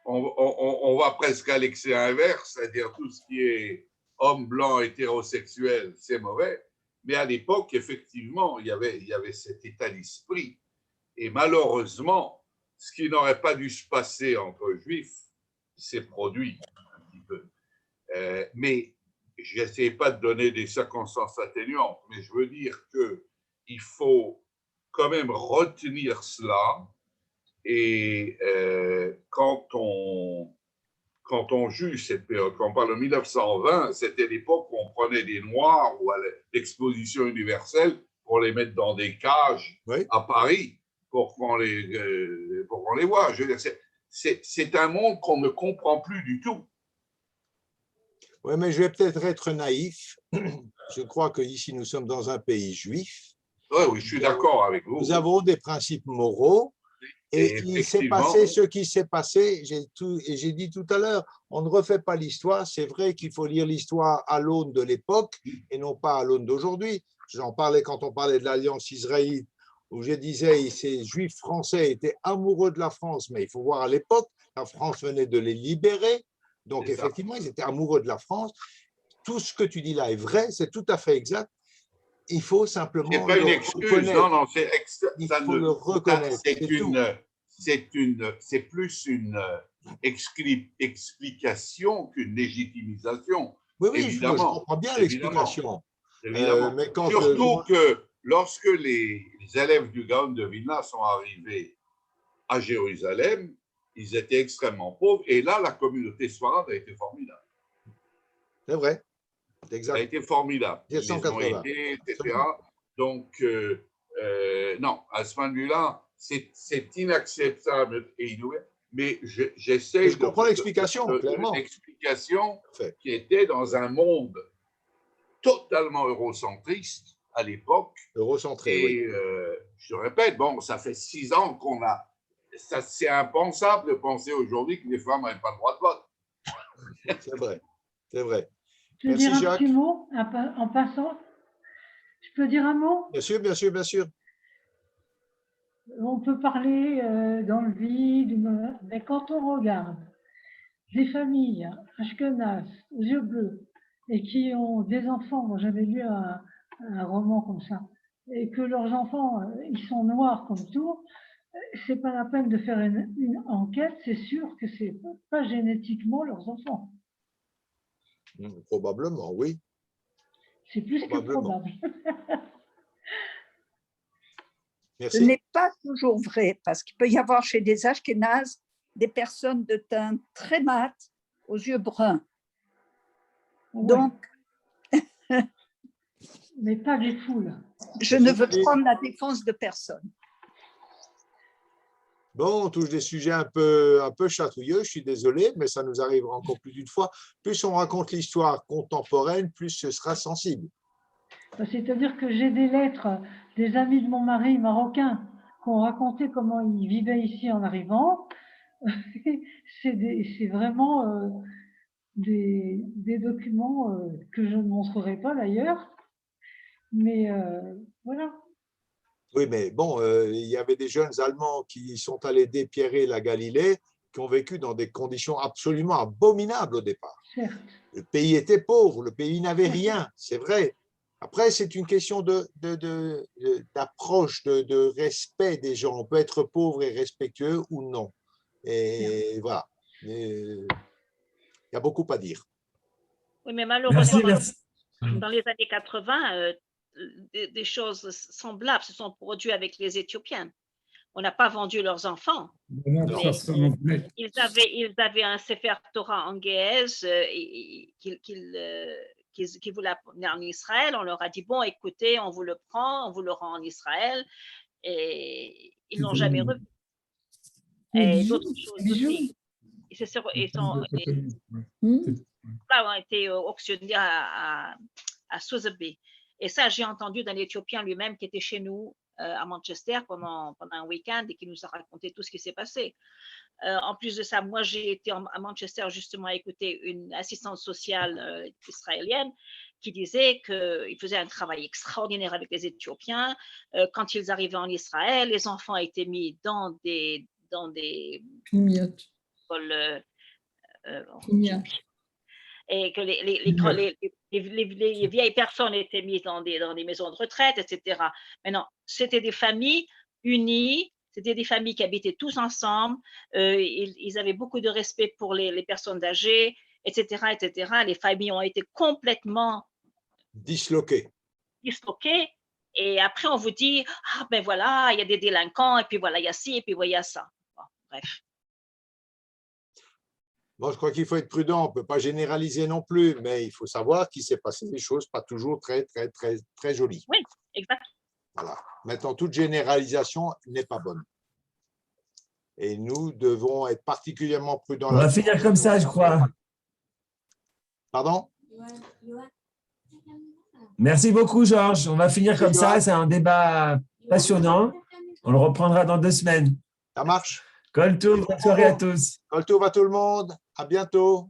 On va presque à l'excès inverse, c'est-à-dire tout ce qui est homme blanc hétérosexuel, c'est mauvais. Mais à l'époque, effectivement, il y avait cet état d'esprit. Et malheureusement, ce qui n'aurait pas dû se passer entre juifs s'est produit un petit peu. Mais je n'essaie pas de donner des circonstances atténuantes, mais je veux dire qu'il faut quand même retenir cela. Et quand on juge cette période, quand on parle de 1920, c'était l'époque où on prenait des Noirs ou à l'exposition universelle pour les mettre dans des cages à Paris pour qu'on les voit. Je veux dire, c'est un monde qu'on ne comprend plus du tout. Oui, mais je vais peut-être être naïf. Je crois qu'ici, nous sommes dans un pays juif. Oui, je suis d'accord avec vous. Nous avons des principes moraux. Et il s'est passé ce qui s'est passé, j'ai dit tout à l'heure, on ne refait pas l'histoire. C'est vrai qu'il faut lire l'histoire à l'aune de l'époque et non pas à l'aune d'aujourd'hui. J'en parlais quand on parlait de l'Alliance israélite, où je disais ces juifs français étaient amoureux de la France, mais il faut voir à l'époque, la France venait de les libérer, donc effectivement, ils étaient amoureux de la France. Tout ce que tu dis là est vrai, c'est tout à fait exact. Il faut simplement c'est pas une excuse, non, il faut le reconnaître. C'est plus une explication qu'une légitimisation. Oui, évidemment, je comprends bien l'explication. Mais surtout que lorsque les élèves du Gaon de Vilna sont arrivés à Jérusalem, ils étaient extrêmement pauvres, et là, la communauté sfarade a été formidable. C'est vrai. Exact. Ça a été formidable. Ils ont été, etc. Donc, non, à ce point de vue-là, c'est inacceptable et inouï. Mais j'essaie. Je comprends l'explication, clairement. L'explication qui était dans un monde totalement eurocentriste à l'époque. Eurocentré, et, oui. Je répète, bon, ça fait 6 ans qu'on a. C'est impensable de penser aujourd'hui que les femmes n'avaient pas le droit de vote. C'est vrai, c'est vrai. Je peux dire un petit mot en passant. Je peux dire un mot? Bien sûr, bien sûr, bien sûr. On peut parler dans le vide, mais quand on regarde des familles ashkénazes aux yeux bleus et qui ont des enfants, moi j'avais lu un roman comme ça, et que leurs enfants, ils sont noirs comme tout, c'est pas la peine de faire une enquête, c'est sûr que c'est pas génétiquement leurs enfants. Probablement, oui. C'est plus que probable. Merci. Ce n'est pas toujours vrai, parce qu'il peut y avoir chez des Ashkénazes des personnes de teint très mat, aux yeux bruns. Ouais. Donc, mais pas des foules. Je ne veux prendre la défense de personne. Bon, on touche des sujets un peu chatouilleux, je suis désolé, mais ça nous arrivera encore plus d'une fois. Plus on raconte l'histoire contemporaine, plus ce sera sensible. C'est-à-dire que j'ai des lettres des amis de mon mari marocains qui ont raconté comment ils vivaient ici en arrivant. C'est vraiment des documents que je ne montrerai pas d'ailleurs. Mais voilà. Oui, mais bon, il y avait des jeunes Allemands qui sont allés dépierrer la Galilée, qui ont vécu dans des conditions absolument abominables au départ. Certes. Le pays était pauvre, le pays n'avait rien, c'est vrai. Après, c'est une question d'approche, de respect des gens. On peut être pauvre et respectueux ou non. Et voilà. Il y a beaucoup à dire. Oui, mais malheureusement, Merci. dans les années 80, des choses semblables se sont produites avec les Éthiopiens. On n'a pas vendu leurs enfants. Non, ça, ça non plus. Ils avaient un Sefer Torah en Ge'ez qu'ils voulaient amener en Israël. On leur a dit, bon, écoutez, on vous le prend, on vous le rend en Israël. Et ils n'ont jamais revu. Et d'autres choses aussi. Ont été auctionnés à Sotheby. Et ça, j'ai entendu d'un Éthiopien lui-même qui était chez nous à Manchester pendant un week-end et qui nous a raconté tout ce qui s'est passé. En plus de ça, moi, j'ai été à Manchester justement à écouter une assistante sociale israélienne qui disait qu'il faisait un travail extraordinaire avec les Éthiopiens. Quand ils arrivaient en Israël, les enfants étaient mis dans des et que les vieilles personnes étaient mises dans des maisons de retraite, etc. Mais non, c'était des familles unies, c'était des familles qui habitaient tous ensemble, ils avaient beaucoup de respect pour les personnes âgées, etc., etc. Les familles ont été complètement disloquées. Et après, on vous dit, ah ben voilà, il y a des délinquants, et puis voilà, il y a ci, et puis voilà, il y a ça. Bon, bref. Bon, je crois qu'il faut être prudent, on ne peut pas généraliser non plus, mais il faut savoir qu'il s'est passé des choses pas toujours très jolies. Oui, exact. Voilà. Maintenant, toute généralisation n'est pas bonne. Et nous devons être particulièrement prudents. On va finir comme ça, je crois. Pardon? Merci beaucoup, Georges. On va finir comme ça. C'est un débat passionnant. On le reprendra dans 2 semaines. Ça marche. Kol Tov, bonne soirée à tous. Kol Tov à tout le monde. À bientôt.